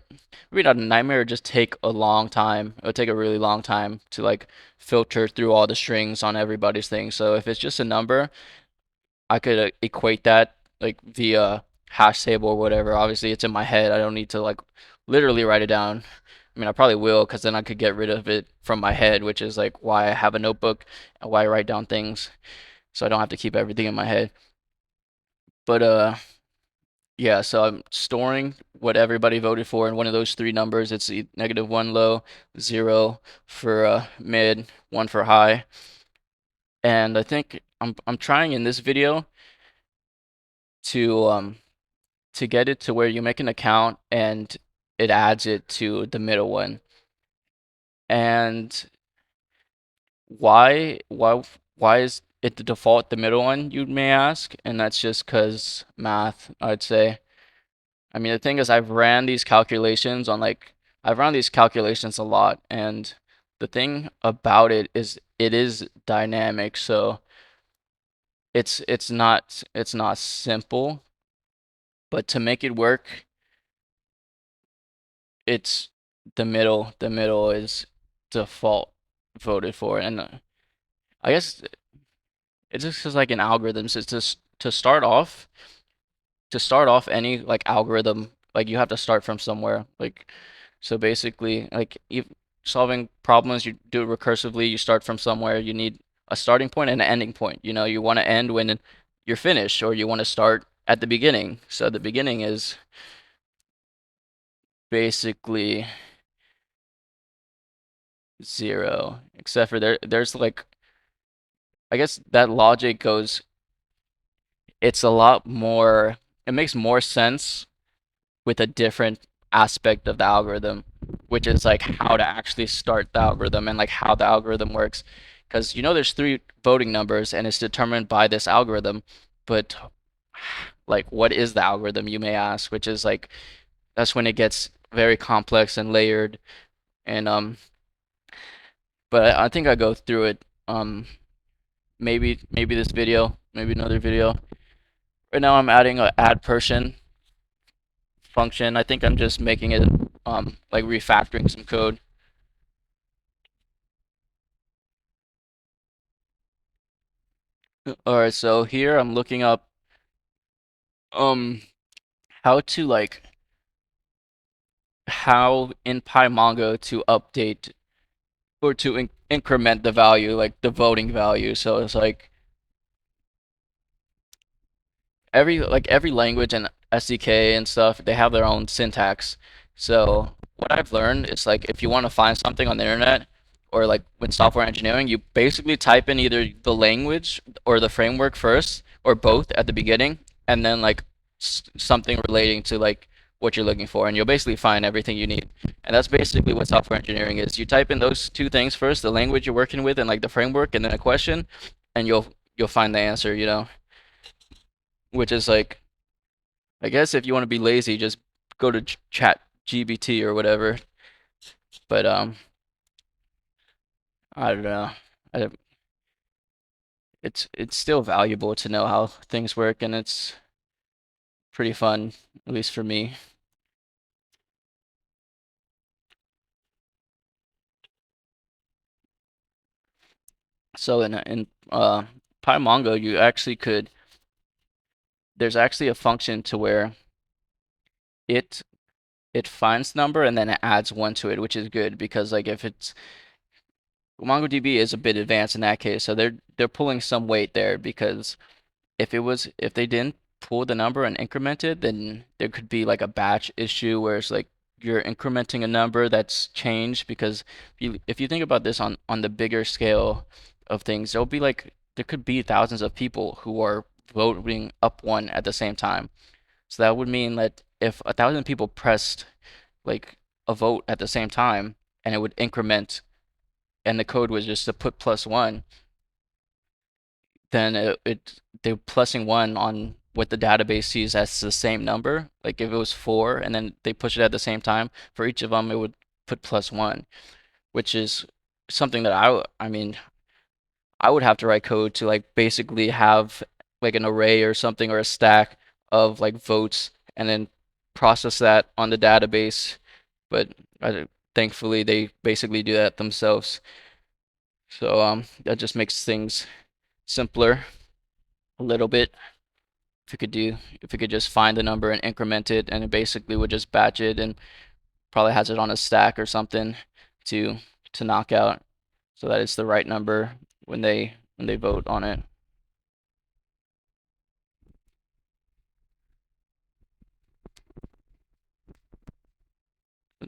maybe not a nightmare, just take a long time. It would take a really long time to like filter through all the strings on everybody's thing. So if it's just a number, I could equate that like via hash table or whatever. Obviously, it's in my head. I don't need to like literally write it down. I mean, I probably will because then I could get rid of it from my head, which is like why I have a notebook and why I write down things so I don't have to keep everything in my head. But yeah, so I'm storing what everybody voted for in one of those three numbers. It's -1 low, 0 for mid, 1 for high. And I think I'm trying in this video to get it to where you make an account and it adds it to the middle one. And why is it the default the middle one, you may ask? And that's just because math, I'd say. I mean, the thing is, I've run these calculations a lot, and the thing about it is it is dynamic, so it's not simple, but to make it work, it's the middle is default voted for, and I guess it's just 'cause like in algorithms, it's just to start off any like algorithm, like you have to start from somewhere. Like so basically, like if solving problems, you do it recursively, you start from somewhere. You need a starting point and an ending point. You know, you want to end when you're finished, or you want to start at the beginning. So the beginning is basically zero, except for there's like I guess that logic goes, it's a lot more, it makes more sense with a different aspect of the algorithm, which is like how to actually start the algorithm and like how the algorithm works. Because there's three voting numbers and it's determined by this algorithm, but like what is the algorithm, you may ask, which is like that's when it gets very complex and layered. And but I think I go through it maybe this video, maybe another video. Right now I'm adding a add person function. I think I'm just making it like refactoring some code. All right, so here I'm looking up um how to like how in PyMongo to update or to increment the value, like the voting value. So it's like every language and SDK and stuff, they have their own syntax. So what I've learned is like if you want to find something on the internet or like with software engineering, you basically type in either the language or the framework first or both at the beginning, and then like something relating to like what you're looking for, and you'll basically find everything you need. And that's basically what software engineering is. You type in those two things first, the language you're working with and like the framework, and then a question, and you'll find the answer, which is like, I guess if you want to be lazy, just go to Chat GBT or whatever. But I don't know. I, it's still valuable to know how things work, and it's pretty fun, at least for me. So in PyMongo, you actually could. There's actually a function to where it it finds number and then it adds one to it, which is good because like if it's MongoDB is a bit advanced in that case, so they're pulling some weight there because if they didn't pull the number and increment it, then there could be like a batch issue where it's like you're incrementing a number that's changed because if you think about this on the bigger scale of things, there could be thousands of people who are voting up one at the same time. So that would mean that if 1,000 people pressed like a vote at the same time and it would increment and the code was just to put +1, then they're plussing one on what the database sees as the same number. Like if it was four and then they push it at the same time, for each of them it would put +1, which is something that I mean, I would have to write code to like basically have like an array or something or a stack of like votes and then process that on the database. But thankfully they basically do that themselves. So that just makes things simpler a little bit. If we could just find the number and increment it, and it basically would just batch it and probably has it on a stack or something to knock out so that it's the right number when they vote on it.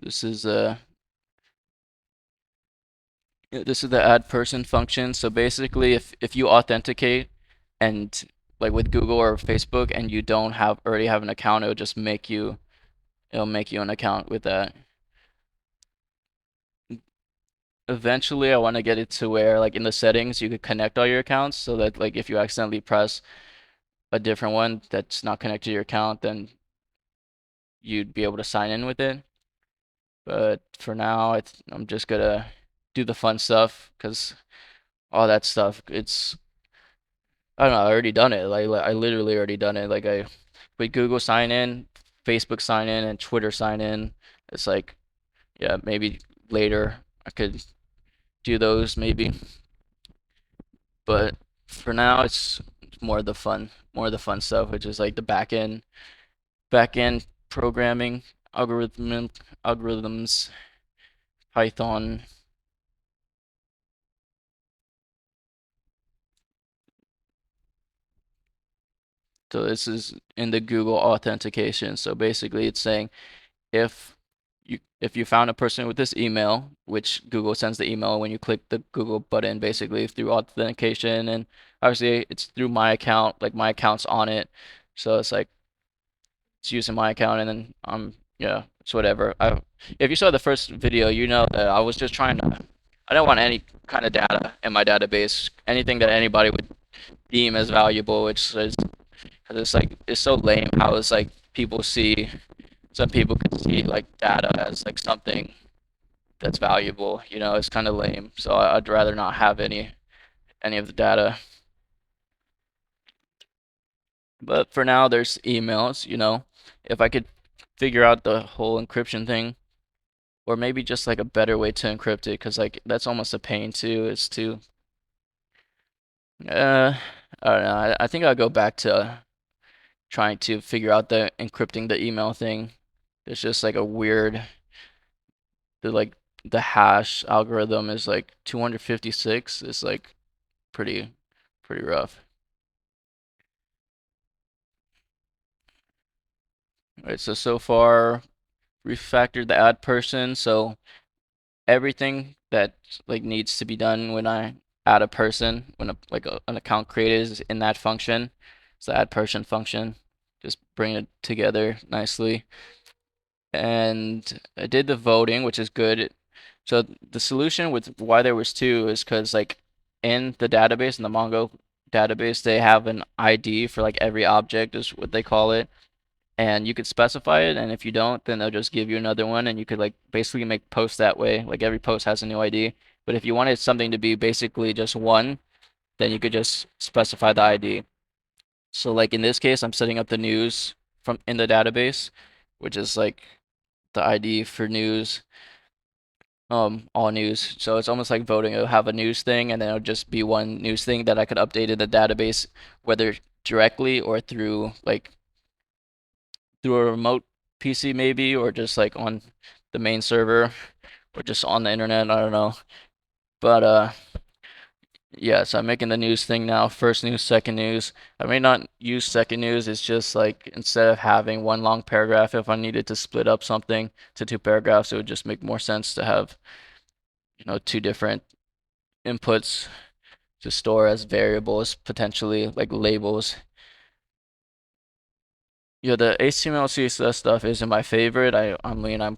This is this is the add person function. So basically, if you authenticate and like with Google or Facebook and you don't have already have an account, it'll make you an account with that. Eventually, I want to get it to where like in the settings you could connect all your accounts so that like if you accidentally press a different one that's not connected to your account, then you'd be able to sign in with it. But for now, I'm just gonna do the fun stuff because all that stuff, I don't know, I already done it. I literally already done it. Like I with Google sign in, Facebook sign in, and Twitter sign in. It's like, yeah, maybe later I could do those maybe. But for now, it's more of the fun stuff, which is like the back end programming, algorithms, Python. So this is in the Google authentication. So basically, it's saying if if you found a person with this email, which Google sends the email when you click the Google button, basically through authentication, and obviously it's through my account, like my account's on it, so it's like it's using my account, and then yeah, it's whatever. If you saw the first video, you know that I was just trying to. I don't want any kind of data in my database, anything that anybody would deem as valuable, which is because it's like it's so lame how it's like people see some people could see like data as like something that's valuable. You know, it's kind of lame. So I'd rather not have any of the data. But for now, there's emails. You know, if I could figure out the whole encryption thing, or maybe just like a better way to encrypt it, because like that's almost a pain too. Is to uh, I don't know. I think I'll go back to trying to figure out the encrypting the email thing. It's just like a weird the like the hash algorithm is like 256. It's like pretty pretty rough. All right, so far refactored the add person, so everything that like needs to be done when I add a person, when an account created is in that function. It's the add person function. Just bring it together nicely. And I did the voting, which is good. So the solution with why there was two is because like in the database, in the Mongo database, they have an ID for like every object is what they call it. And you could specify it, and if you don't, then they'll just give you another one, and you could like basically make posts that way. Like every post has a new ID. But if you wanted something to be basically just one, then you could just specify the ID. So like in this case, I'm setting up the news from in the database, which is like the ID for news, all news. So it's almost like voting. It'll have a news thing, and then it'll just be one news thing that I could update in the database, whether directly or through a remote PC maybe, or just like on the main server, or just on the internet. I don't know. But yeah. So I'm making the news thing now. First news, second news. I may not use second news. It's just like instead of having one long paragraph, if I needed to split up something to two paragraphs, it would just make more sense to have two different inputs to store as variables, potentially like labels. Yeah, the HTML CSS stuff isn't my favorite. I mean I'm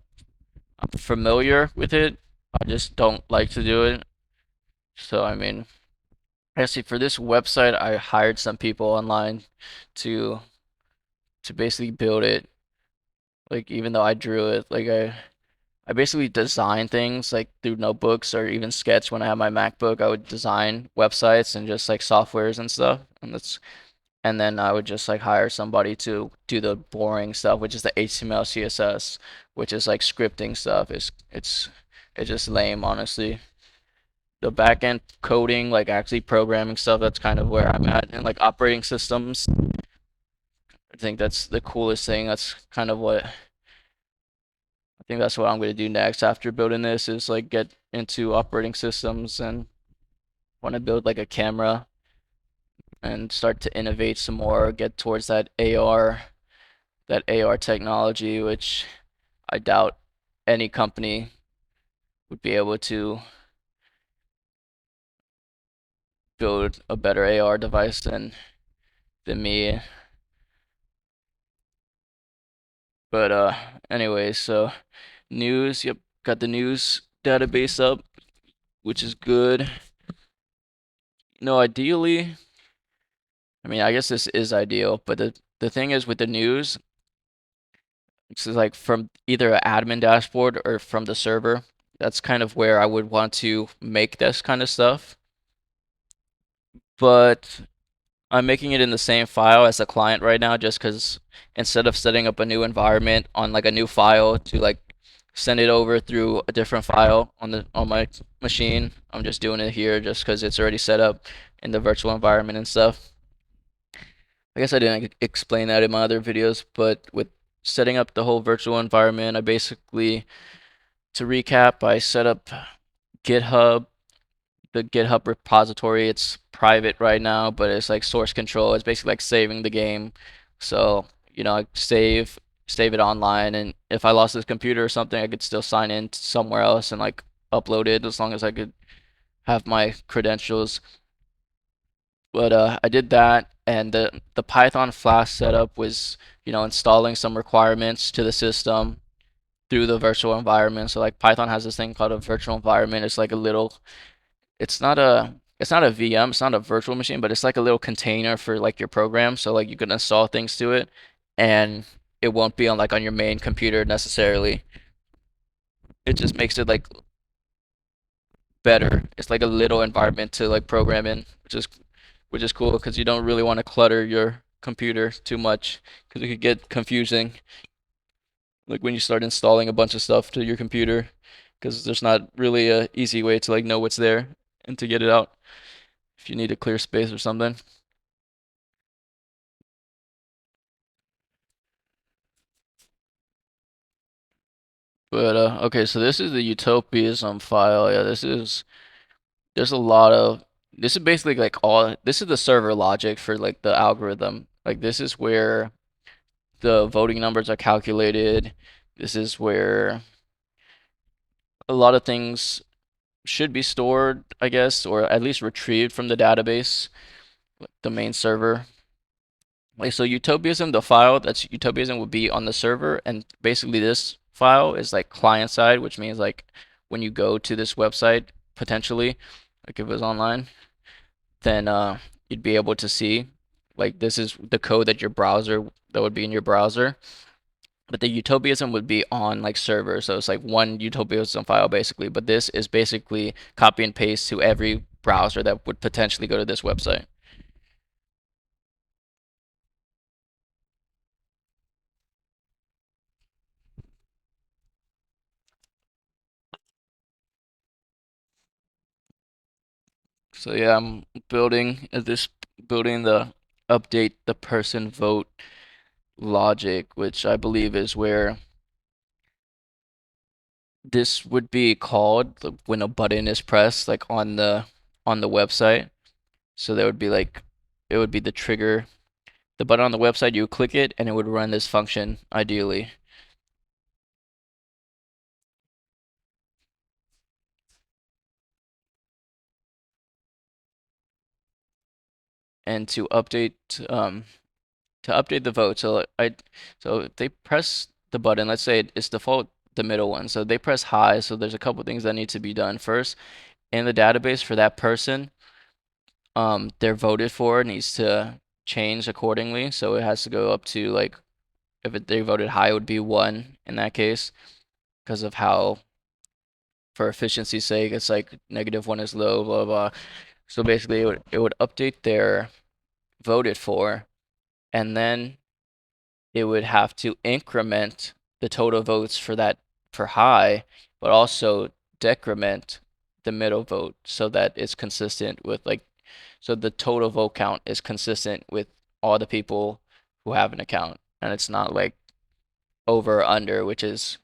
familiar with it. I just don't like to do it. So I mean, actually for this website, I hired some people online to basically build it. Like even though I drew it, like I basically design things like through notebooks or even Sketch when I have my MacBook. I would design websites and just like softwares and stuff. And then I would just like hire somebody to do the boring stuff, which is the HTML, CSS, which is like scripting stuff. It's just lame, honestly. The backend coding, like actually programming stuff, that's kind of where I'm at. And like operating systems, I think that's the coolest thing. That's kind of think that's what I'm gonna do next after building this is like get into operating systems and want to build like a camera and start to innovate some more, get towards that AR technology, which I doubt any company would be able to build a better AR device than me. But anyway, so news, yep, got the news database up, which is good. No, ideally, I mean, I guess this is ideal, but the thing is with the news, it's like from either an admin dashboard or from the server. That's kind of where I would want to make this kind of stuff. But I'm making it in the same file as the client right now, just because instead of setting up a new environment on like a new file to like send it over through a different file on my machine, I'm just doing it here just because it's already set up in the virtual environment and stuff. I guess I didn't explain that in my other videos, but with setting up the whole virtual environment, I basically, to recap, I set up GitHub, the GitHub repository. It's private right now, but it's like source control. It's basically like saving the game. So, I save it online, and if I lost this computer or something, I could still sign in somewhere else and like upload it as long as I could have my credentials. But I did that, and the Python Flask setup was, installing some requirements to the system through the virtual environment. So like Python has this thing called a virtual environment. It's like a little, it's not a VM, it's not a virtual machine, but it's like a little container for like your program. So like you can install things to it, and it won't be on like on your main computer necessarily. It just makes it like better. It's like a little environment to like program in, which is cool because you don't really want to clutter your computer too much because it could get confusing like when you start installing a bunch of stuff to your computer because there's not really a easy way to like know what's there and to get it out if you need a clear space or something. But okay, so this is the utopyism file. Yeah, there's a lot of this is basically like all this is the server logic for like the algorithm. Like this is where the voting numbers are calculated. This is where a lot of things should be stored, I guess, or at least retrieved from the database, like the main server. Like so Utopianism, the file that's Utopianism would be on the server, and basically this file is like client side, which means like when you go to this website, potentially, like if it was online, then you'd be able to see like this is the code that would be in your browser. But the utopianism would be on like server, so it's like one utopianism file basically. But this is basically copy and paste to every browser that would potentially go to this website. So yeah, I'm building the update the person vote logic, which I believe is where this would be called when a button is pressed, like on the website. So there would be like it would be the trigger, the button on the website. You would click it, and it would run this function ideally. And to update the vote. So if they press the button, let's say it's default the middle one. So they press high. So there's a couple things that need to be done. First, in the database for that person, they're voted for needs to change accordingly. So it has to go up to like they voted high, it would be 1 in that case because of how for efficiency's sake it's like -1 is low, blah blah. So basically, it would update their voted for, and then it would have to increment the total votes for that for high, but also decrement the middle vote so that it's consistent with like so the total vote count is consistent with all the people who have an account, and it's not like over or under, which is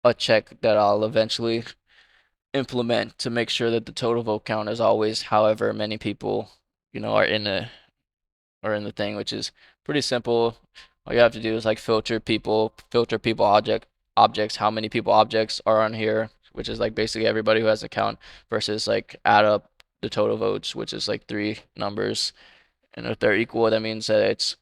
a check that I'll eventually implement to make sure that the total vote count is always however many people, are in the thing, which is pretty simple. All you have to do is like filter people objects, how many people objects are on here, which is like basically everybody who has an account versus like add up the total votes, which is like three numbers. And if they're equal, that means that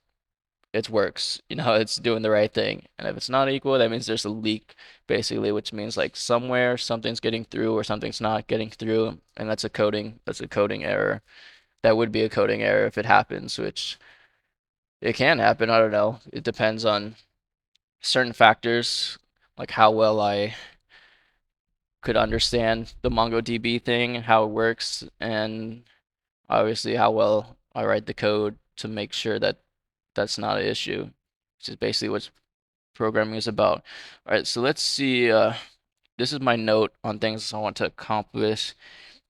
it works. It's doing the right thing. And if it's not equal, that means there's a leak, basically, which means like somewhere something's getting through or something's not getting through, and that's a coding error. That would be a coding error if it happens, which it can happen. I don't know. It depends on certain factors, like how well I could understand the MongoDB thing, how it works, and obviously how well I write the code to make sure that that's not an issue, which is basically what programming is about. All right, so let's see. This is my note on things I want to accomplish.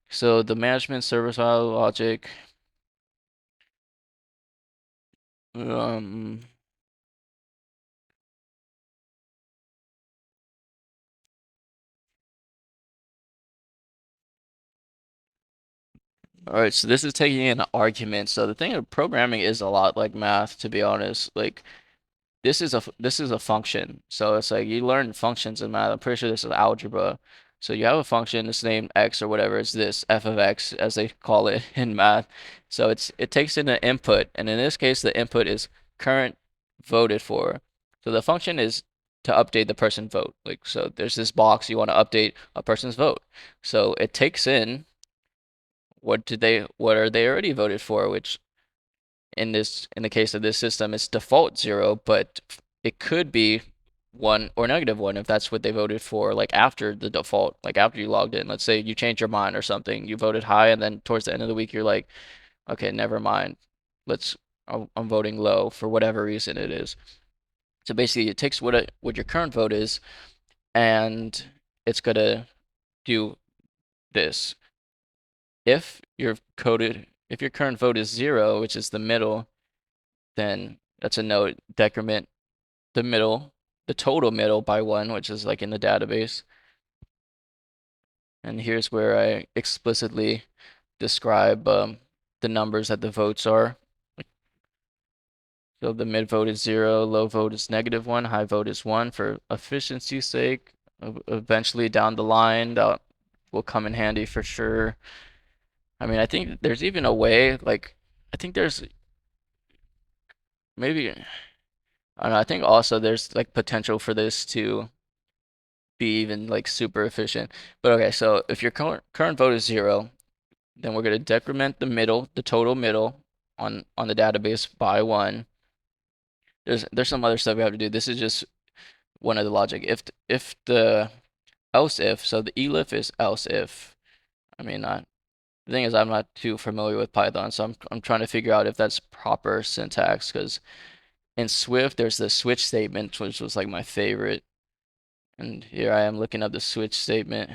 So the management service file logic. Um, all right, so this is taking an argument. So the thing of programming is a lot like math, to be honest. Like this is a function. So it's like you learn functions in math. I'm pretty sure this is algebra. So you have a function, it's named x or whatever. It's this f of x as they call it in math. So it takes in an input, and in this case, the input is current voted for. So the function is to update the person vote. Like so, there's this box you want to update a person's vote. So it takes in what are they already voted for, which in the case of this system, it's default 0, but it could be 1 or -1 if that's what they voted for, like after the default, like after you logged in. Let's say you change your mind or something, you voted high, and then towards the end of the week, you're like, okay, never mind. Let's, I'm voting low for whatever reason it is. So basically, it takes what your current vote is, and it's gonna do this. If your current vote is 0, which is the middle, then that's a note, decrement the total middle by 1, which is like in the database. And here's where I explicitly describe the numbers that the votes are. So the mid vote is 0, low vote is -1, high vote is 1 for efficiency's sake. Eventually down the line, that will come in handy for sure. I mean, I think there's even a way, like, I think there's maybe, I don't know, I think also there's like potential for this to be even like super efficient. But okay, so if your current vote is 0, then we're gonna decrement the total middle on the database by 1. There's some other stuff we have to do. This is just one of the logic. If the else if, so the elif is else if. I mean, the thing is, I'm not too familiar with Python, so I'm trying to figure out if that's proper syntax, because in Swift there's the switch statement, which was like my favorite. And here I am looking up the switch statement.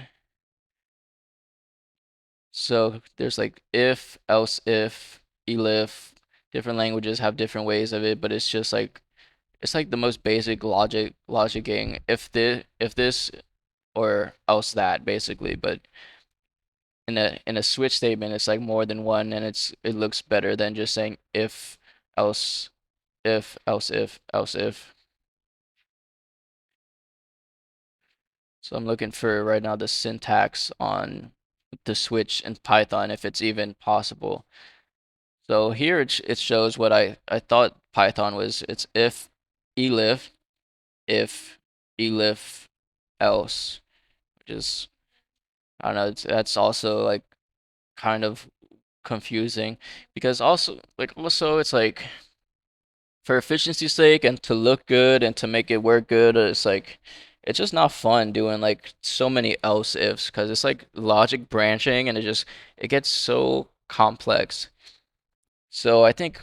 So there's like if, else if, elif. Different languages have different ways of it, but it's like the most basic logicking. If this or else that, basically. But in a switch statement, it's like more than one, and it looks better than just saying else else if, else if. So I'm looking for right now the syntax on the switch in Python, if it's even possible. So here it shows what I thought Python was. It's elif, if elif else, which is, I don't know, that's also like kind of confusing, because also it's like for efficiency's sake and to look good and to make it work good, it's like it's just not fun doing like so many else ifs, because it's like logic branching, and it gets so complex. So I think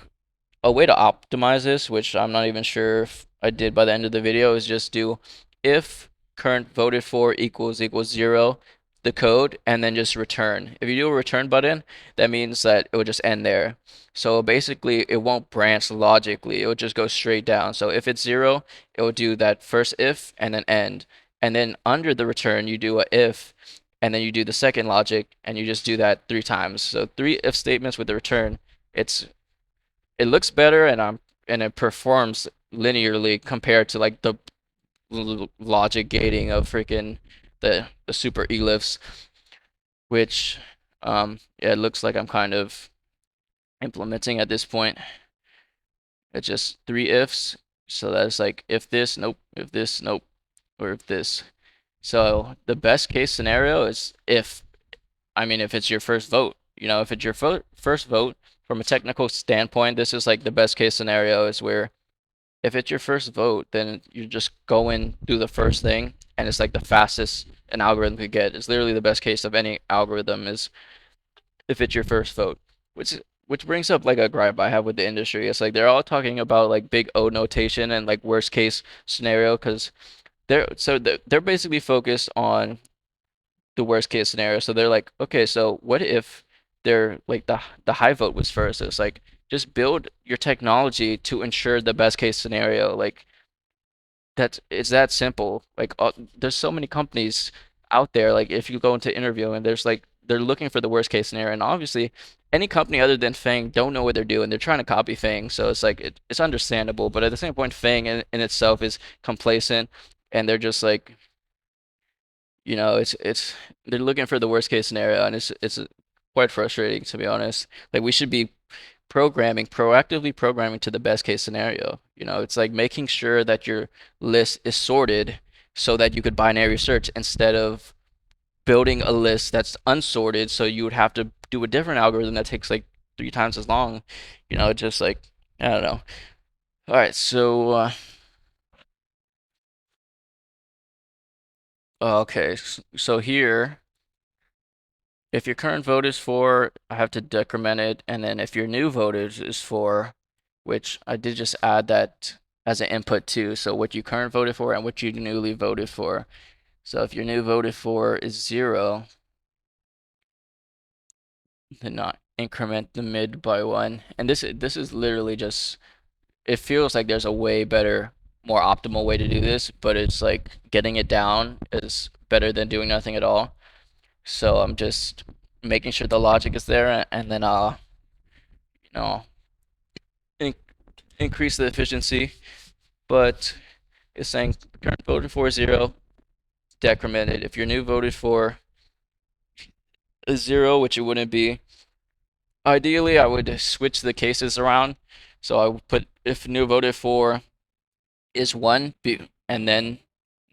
a way to optimize this, which I'm not even sure if I did by the end of the video, is just do if current voted for equals 0, the code, and then just return. If you do a return button, that means that it will just end there. So basically, it won't branch logically. It will just go straight down. So if it's 0, it will do that first if and then end. and then under the return you do a if, and then you do the second logic, and you just do that three times. So three if statements with the return. It's it looks better, and it performs linearly compared to like the logic gating of freaking the super elifs, which yeah, it looks like I'm kind of implementing at this point. It's just three ifs. So that's like if this, nope, if this, nope, or if this. So the best case scenario is if, I mean, if it's your first vote, if it's your first vote from a technical standpoint, this is like the best case scenario is where if it's your first vote, then you just go and do the first thing, and it's like the fastest an algorithm could get. It's literally the best case of any algorithm is if it's your first vote, which brings up like a gripe I have with the industry. It's like they're all talking about like big O notation and like worst case scenario because they're basically focused on the worst case scenario. So they're like, okay, so what if they're like the high vote was first? It's like just build your technology to ensure the best case scenario. Like it's that simple. Like there's so many companies out there. Like if you go into interview and there's like they're looking for the worst case scenario, and obviously any company other than Fang don't know what they're doing. They're trying to copy Fang, so it's like it's understandable. But at the same point, Fang in itself is complacent, and they're just like it's they're looking for the worst case scenario, and it's quite frustrating to be honest. Like we should be proactively programming to the best case scenario. It's like making sure that your list is sorted so that you could binary search instead of building a list that's unsorted, so you would have to do a different algorithm that takes like three times as long. Just like I don't know. All right, so okay, so here, if your current vote is for, I have to decrement it, and then if your new vote is for, which I did just add that as an input too, so what you current voted for and what you newly voted for. So if your new voted for is 0, then not increment the mid by 1. And this is literally just, it feels like there's a way better, more optimal way to do this, but it's like getting it down is better than doing nothing at all. So I'm just making sure the logic is there, and then I'll, you know, in increase the efficiency. But it's saying current voted for is 0, decremented. If your new voted for is 0, which it wouldn't be, ideally I would switch the cases around. So I would put if new voted for is 1, and then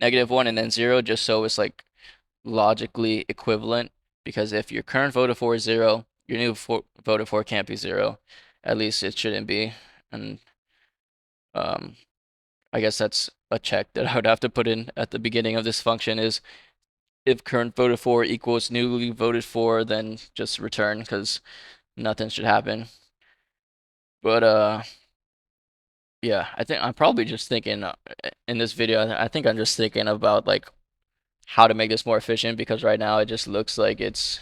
-1 and then 0, just so it's like logically equivalent. Because if your current voted for is 0, your new voted for can't be 0. At least it shouldn't be. And um, I guess that's a check that I would have to put in at the beginning of this function is if current voted for equals newly voted for, then just return because nothing should happen. But yeah, I think I'm probably just thinking in this video, I think I'm just thinking about like how to make this more efficient because right now it just looks like it's,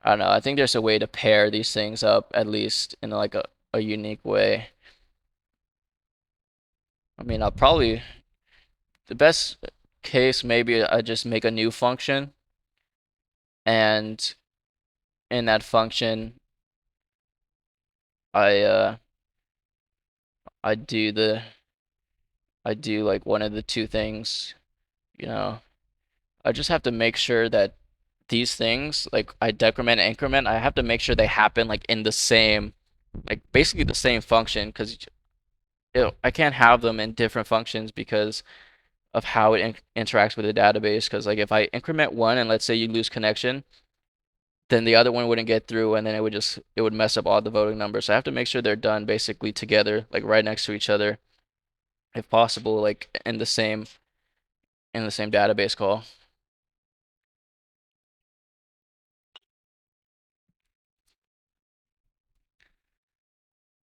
I don't know, I think there's a way to pair these things up at least in like a unique way. I mean, I'll probably, the best case, maybe I just make a new function, and in that function, I uh I do the I do like one of the two things, you know. I just have to make sure that these things, like I decrement and increment, I have to make sure they happen like in the same, like basically the same function, because I can't have them in different functions because of how it interacts with the database. Because like if I increment one and let's say you lose connection, then the other one wouldn't get through, and then it would mess up all the voting numbers. So I have to make sure they're done basically together, like right next to each other, if possible, like in the same database call.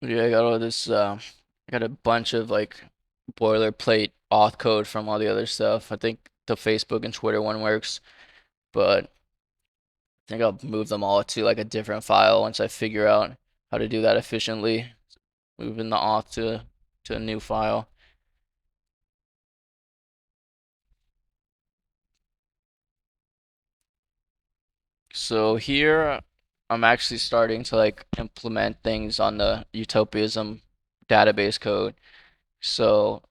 Yeah, I got all this. I got a bunch of like boilerplate auth code from all the other stuff. I think the Facebook and Twitter one works, but I think I'll move them all to like a different file once I figure out how to do that efficiently. Moving the auth to a new file. So here I'm actually starting to like implement things on the utopyism database code. So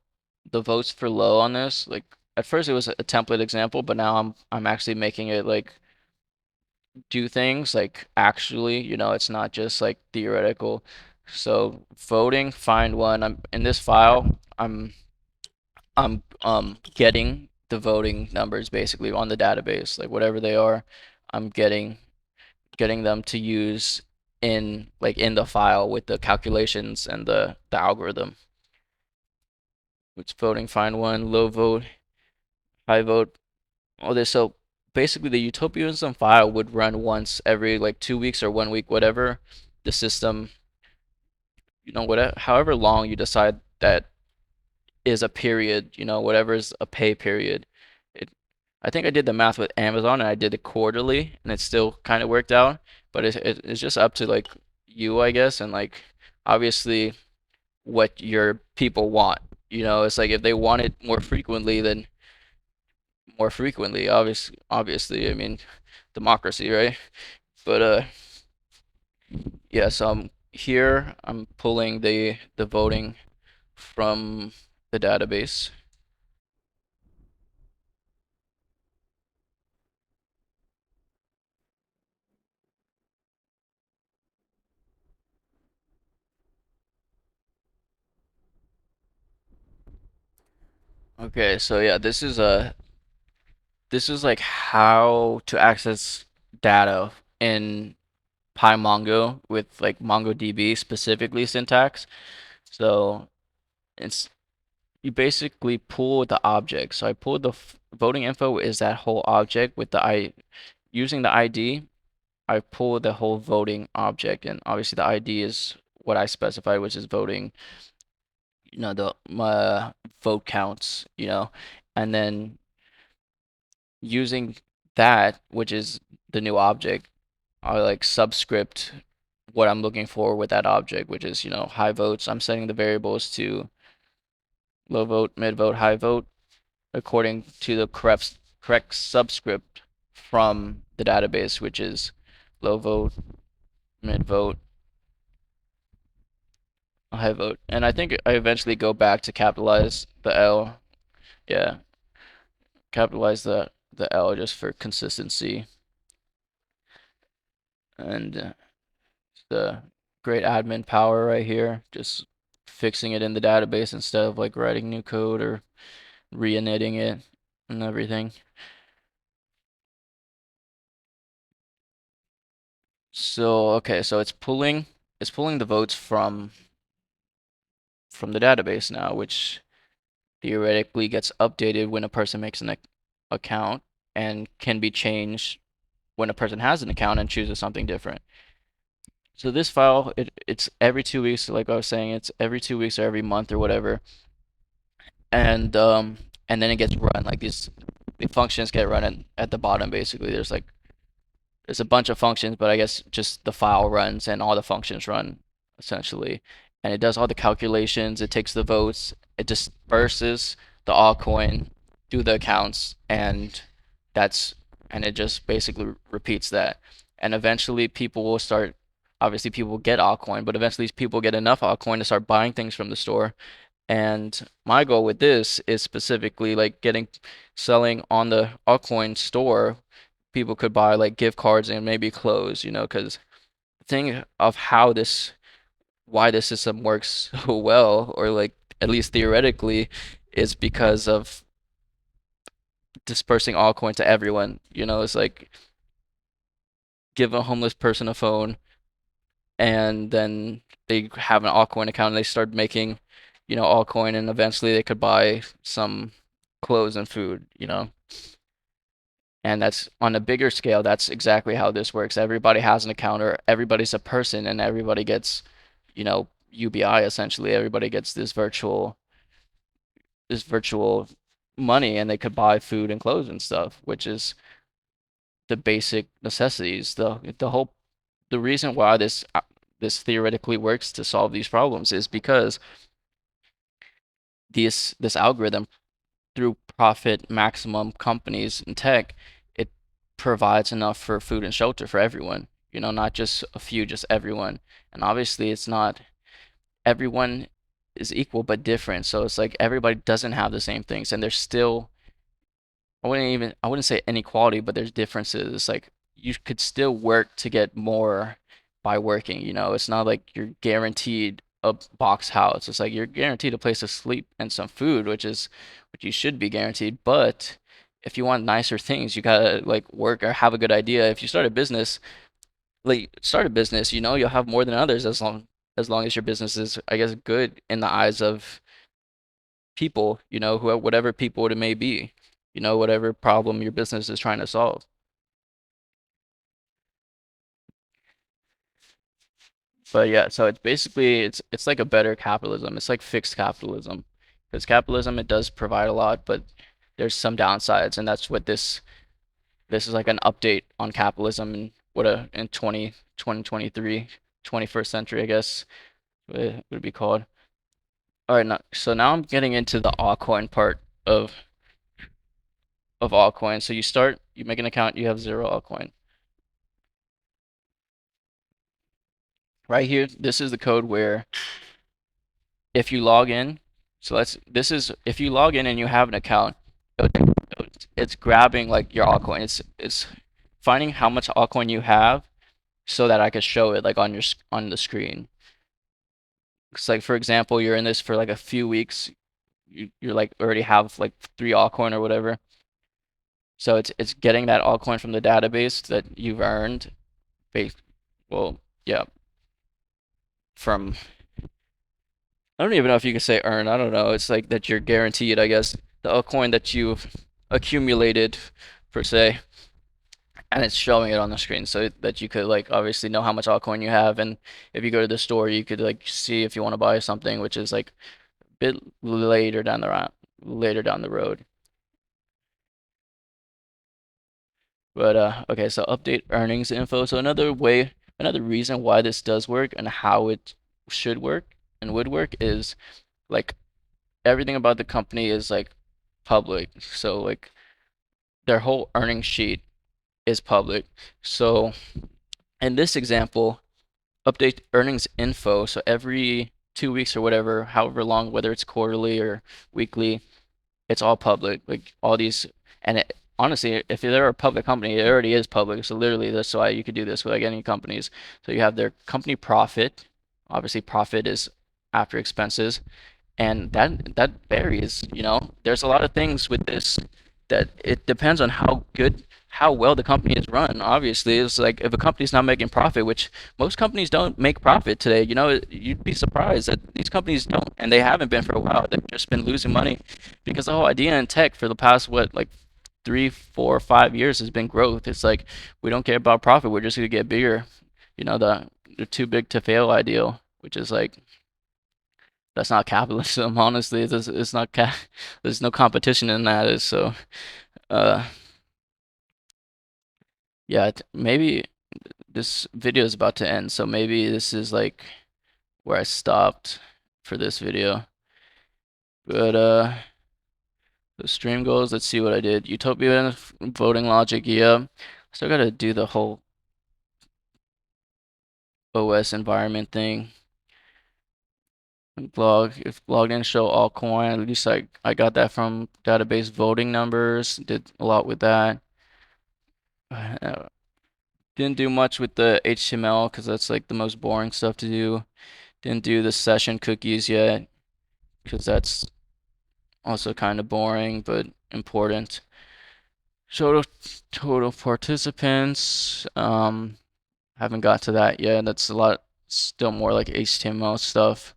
the votes for low on this, like at first it was a template example, but now I'm actually making it like do things like actually, it's not just like theoretical. So voting, find one. I'm in this file, I'm getting the voting numbers basically on the database, like whatever they are, I'm getting them to use in the file with the calculations and the algorithm. It's voting, find one, low vote, high vote, all this. So basically the utopianism file would run once every like 2 weeks or 1 week, whatever the system, whatever however long you decide that is a period, whatever is a pay period. It, I think I did the math with Amazon and I did it quarterly and it still kind of worked out, but it's just up to like you, I guess, and like obviously what your people want. It's like if they want it more frequently, then more frequently. Obviously, I mean, democracy, right? But yeah. So here. I'm pulling the voting from the database. Okay, so yeah, this is like how to access data in PyMongo with like MongoDB specifically syntax. So it's you basically pull the object. So I pulled the voting info is that whole object with the I using the ID. I pull the whole voting object, and obviously the ID is what I specify, which is voting. The my vote counts. And then using that, which is the new object, I like subscript what I'm looking for with that object, which is, high votes. I'm setting the variables to low vote, mid vote, high vote, according to the correct subscript from the database, which is low vote, mid vote, high vote. And I think I eventually go back to capitalize the L. Yeah, capitalize the L just for consistency. And the great admin power right here, just fixing it in the database instead of like writing new code or re-initting it and everything. So okay, so it's pulling the votes from the database now, which theoretically gets updated when a person makes an account and can be changed when a person has an account and chooses something different. So this file, it's every 2 weeks, like I was saying, it's every 2 weeks or every month or whatever, and then it gets run like the functions get run at the bottom basically. There's a bunch of functions, but I guess just the file runs and all the functions run essentially. And it does all the calculations, it takes the votes, it disperses the altcoin through the accounts, that's and it just basically repeats that. And eventually people will start obviously people get altcoin, but eventually people get enough altcoin to start buying things from the store. And my goal with this is specifically like selling on the altcoin store. People could buy like gift cards and maybe clothes, because the thing of why this system works so well, or like at least theoretically, is because of dispersing altcoin to everyone. It's like give a homeless person a phone and then they have an altcoin account and they start making, altcoin and eventually they could buy some clothes and food. And that's on a bigger scale, that's exactly how this works. Everybody has an account or everybody's a person and everybody gets, UBI essentially. Everybody gets this virtual money and they could buy food and clothes and stuff, which is the basic necessities. The reason why this theoretically works to solve these problems is because this algorithm through profit maximum companies in tech, it provides enough for food and shelter for everyone, not just a few, just everyone. And obviously, it's not everyone is equal but different. So it's like everybody doesn't have the same things, and there's still I wouldn't say inequality, but there's differences. It's like you could still work to get more by working, It's not like you're guaranteed a box house. It's like you're guaranteed a place to sleep and some food, which is what you should be guaranteed. But if you want nicer things, you gotta like work or have a good idea. If you start a business, you'll have more than others as long as your business is, I guess, good in the eyes of people, who whatever people it may be, whatever problem your business is trying to solve. But yeah, so it's like a better capitalism. It's like fixed capitalism. Because capitalism it does provide a lot, but there's some downsides, and that's what this is like an update on capitalism in 2023, 21st century, I guess it would be called. All right, so now I'm getting into the altcoin part of altcoin. So you make an account, you have zero altcoin. Right here, this is the code where if you log in, so this is if you log in and you have an account, it's grabbing like your altcoin. It's finding how much altcoin you have so that I could show it like on the screen. It's like for example, you're in this for like a few weeks, you're like already have like three altcoin or whatever. So it's getting that altcoin from the database that you've earned, based, well, yeah, from I don't even know if you can say earn. I don't know. It's like that you're guaranteed, I guess, the altcoin that you've accumulated per se, and it's showing it on the screen so that you could like obviously know how much altcoin you have, and if you go to the store, you could like see if you want to buy something, which is like a bit later down the road. But okay, so update earnings info. So another reason why this does work and how it should work and would work is like everything about the company is like public. So like their whole earnings sheet is public. So in this example, update earnings info. So every 2 weeks or whatever, however long, whether it's quarterly or weekly, it's all public. Like all these, and honestly, if they're a public company, it already is public. So literally, that's why you could do this with like any companies. So you have their company profit. Obviously, profit is after expenses, and that varies. There's a lot of things with this that it depends on how well the company is run. Obviously, it's like if a company's not making profit, which most companies don't make profit today, you'd be surprised that these companies don't, and they haven't been for a while. They've just been losing money because the whole idea in tech for the past what like 3, 4, 5 years has been growth. It's like we don't care about profit, we're just gonna get bigger. The too big to fail ideal, which is like that's not capitalism, honestly. It's not there's no competition in that. So, uh, yeah, maybe this video is about to end, so maybe this is like where I stopped for this video. But the stream goals, let's see what I did. Utopia voting logic, yeah. Still gotta do the whole OS environment thing. If blog didn't show altcoin, at least I got that from database voting numbers. Did a lot with that. Didn't do much with the HTML because that's like the most boring stuff to do. Didn't do the session cookies yet because that's also kind of boring but important. Total participants. Haven't got to that yet. That's a lot. Still more like HTML stuff.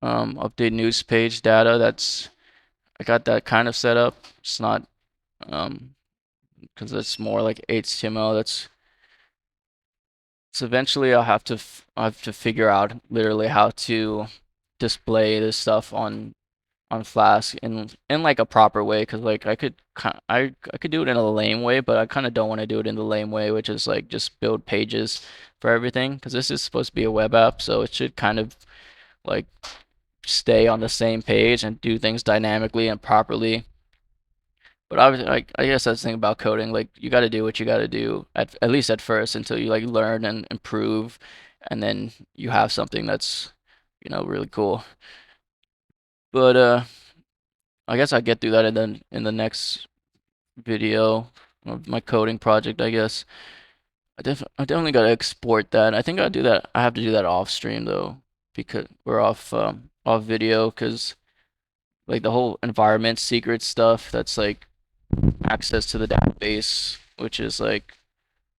Update news page data. I got that kind of set up. It's not because it's more like HTML. So eventually I'll have to figure out literally how to display this stuff on Flask in like a proper way, because like I could do it in a lame way, but I kind of don't want to do it in the lame way, which is like just build pages for everything, because this is supposed to be a web app, so it should kind of like stay on the same page and do things dynamically and properly. But obviously, I guess that's the thing about coding. Like you got to do what you got to do at least at first until you like learn and improve, and then you have something that's, really cool. But I guess I get through that in the next video of my coding project, I guess. I definitely gotta export that. I think I do that. I have to do that off stream though, because we're off video, because like the whole environment secret stuff, that's like access to the database, which is like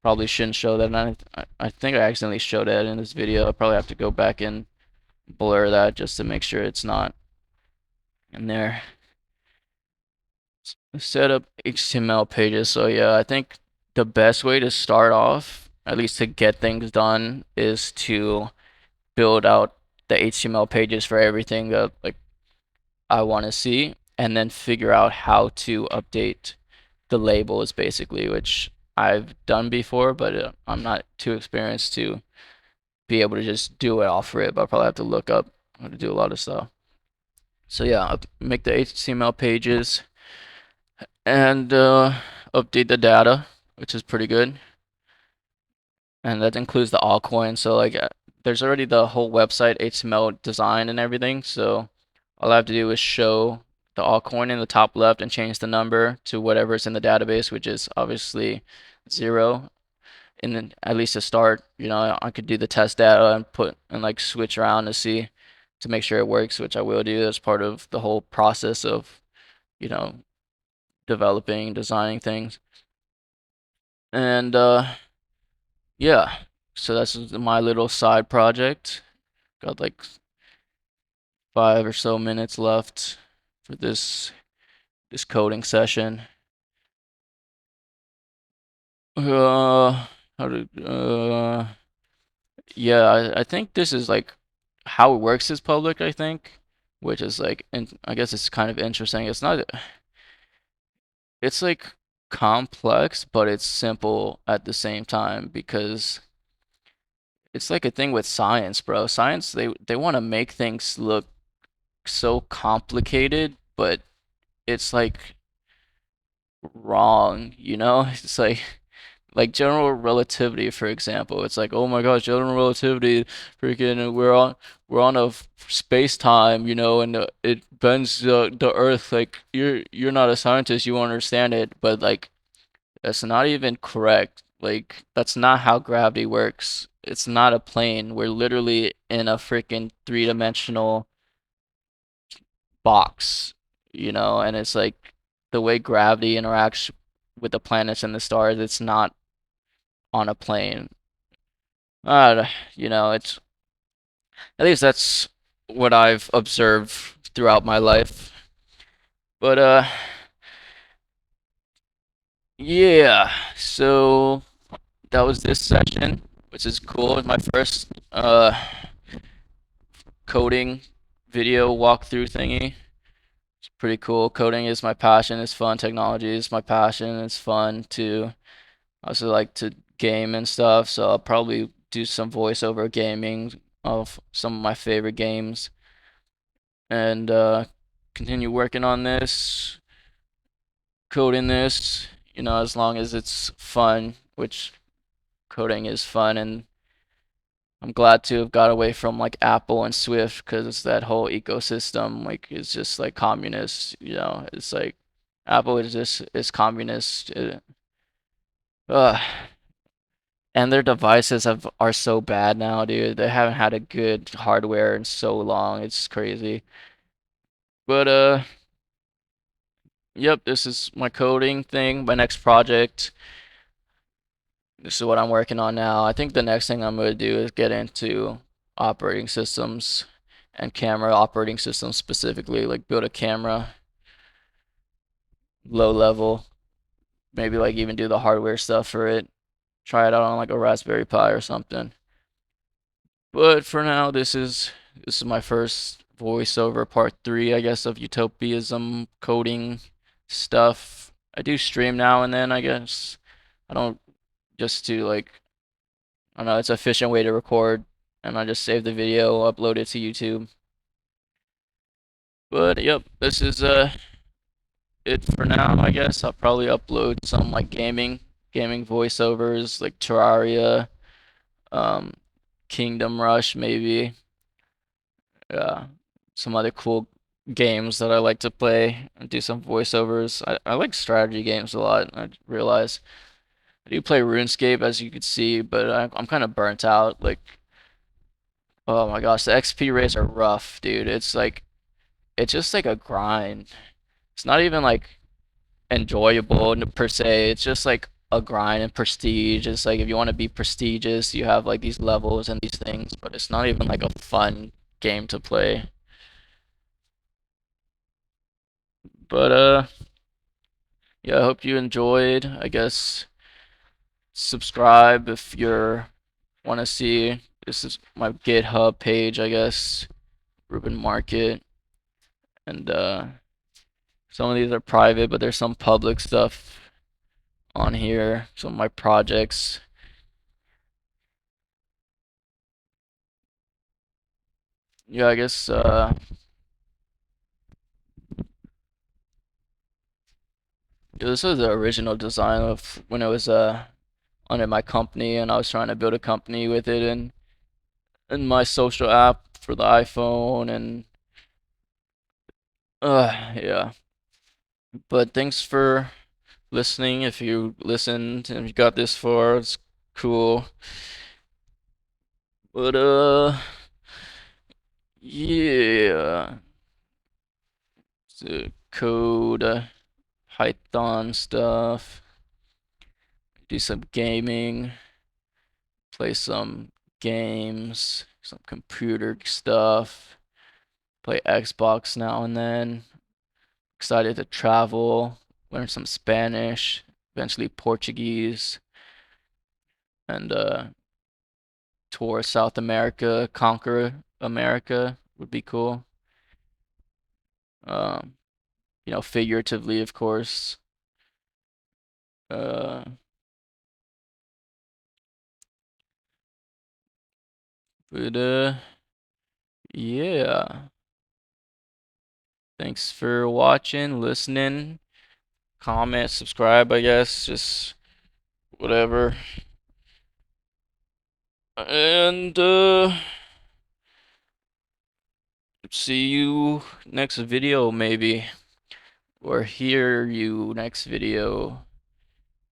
probably shouldn't show that. And I think I accidentally showed that in this video. I probably have to go back and blur that just to make sure it's not in there. Set up HTML pages. So yeah, I think the best way to start off, at least to get things done, is to build out the HTML pages for everything that like I want to see, and then figure out how to update the labels basically, which I've done before, but I'm not too experienced to be able to just do it off rip. I'll probably have to look up how to do a lot of stuff. So yeah, I'll make the HTML pages and update the data, which is pretty good. And that includes the altcoin. So like, there's already the whole website HTML design and everything. So all I have to do is show the altcoin in the top left and change the number to whatever's in the database, which is obviously 0. And then at least to start, I could do the test data and put and like switch around to see to make sure it works, which I will do as part of the whole process of, you know, developing, designing things. And yeah, so that's my little side project. Got like 5 or so minutes left for this coding session. How to yeah, I think this is like how it works is public, I think, which is like, and I guess it's kind of interesting. It's like complex, but it's simple at the same time, because it's like a thing with science, bro. Science, they want to make things look so complicated, but it's like wrong, you know? It's like general relativity, for example. It's like, oh my gosh, general relativity, freaking, we're on a space time, and it bends the Earth. Like you're not a scientist, you won't understand it, but like that's not even correct. Like that's not how gravity works. It's not a plane. We're literally in a freaking three-dimensional box, and it's like the way gravity interacts with the planets and the stars, it's not on a plane. It's at least that's what I've observed throughout my life. But yeah. So that was this session, which is cool. It's my first coding video walkthrough thingy. It's pretty cool. Coding is my passion. It's fun. Technology is my passion. It's fun to I also like to game and stuff, so I'll probably do some voiceover gaming of some of my favorite games, and continue working on this, coding this, as long as it's fun, which coding is fun. And I'm glad to have got away from like Apple and Swift, because that whole ecosystem like is just like communist, it's like Apple is communist. Uh, And their devices are so bad now, dude. They haven't had a good hardware in so long. It's crazy. But yep, this is my coding thing, my next project. This is what I'm working on now. I think the next thing I'm gonna do is get into operating systems and camera operating systems specifically, like build a camera, low level, maybe like even do the hardware stuff for it. Try it out on like a Raspberry Pi or something. But for now, this is my first voiceover part 3, I guess, of utopyism coding stuff. I do stream now and then, I guess. I don't just to like I don't know, it's an efficient way to record, and I just save the video, upload it to YouTube. But yep, this is it for now, I guess. I'll probably upload some like gaming voiceovers like Terraria, um, Kingdom Rush maybe. Yeah, some other cool games that I like to play and do some voiceovers. I like strategy games a lot. I realize I do play RuneScape as you can see, but I'm kind of burnt out. Like, oh my gosh, the XP rates are rough, dude. It's just like a grind. It's not even like enjoyable per se. It's just like a grind and prestige. It's like if you want to be prestigious, you have like these levels and these things, but it's not even like a fun game to play. But yeah, I hope you enjoyed. I guess subscribe if you're want to see. This is my GitHub page, I guess. Ruben Market, and some of these are private, but there's some public stuff on here. Some of my projects. Yeah, I guess yeah, this was the original design of when it was under my company, and I was trying to build a company with it, and my social app for the iPhone, and yeah. But thanks for listening. If you listened and you got this far, it's cool. But yeah, the code, Python stuff, do some gaming, play some games, some computer stuff, play Xbox now and then. Excited to travel, learn some Spanish, eventually Portuguese, and tour South America, conquer America would be cool. Um, figuratively, of course. Uh, but yeah. Thanks for watching, listening, comment, subscribe, I guess, just whatever. And see you next video maybe, or hear you next video,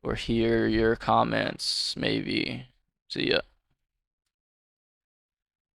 or hear your comments maybe. See ya.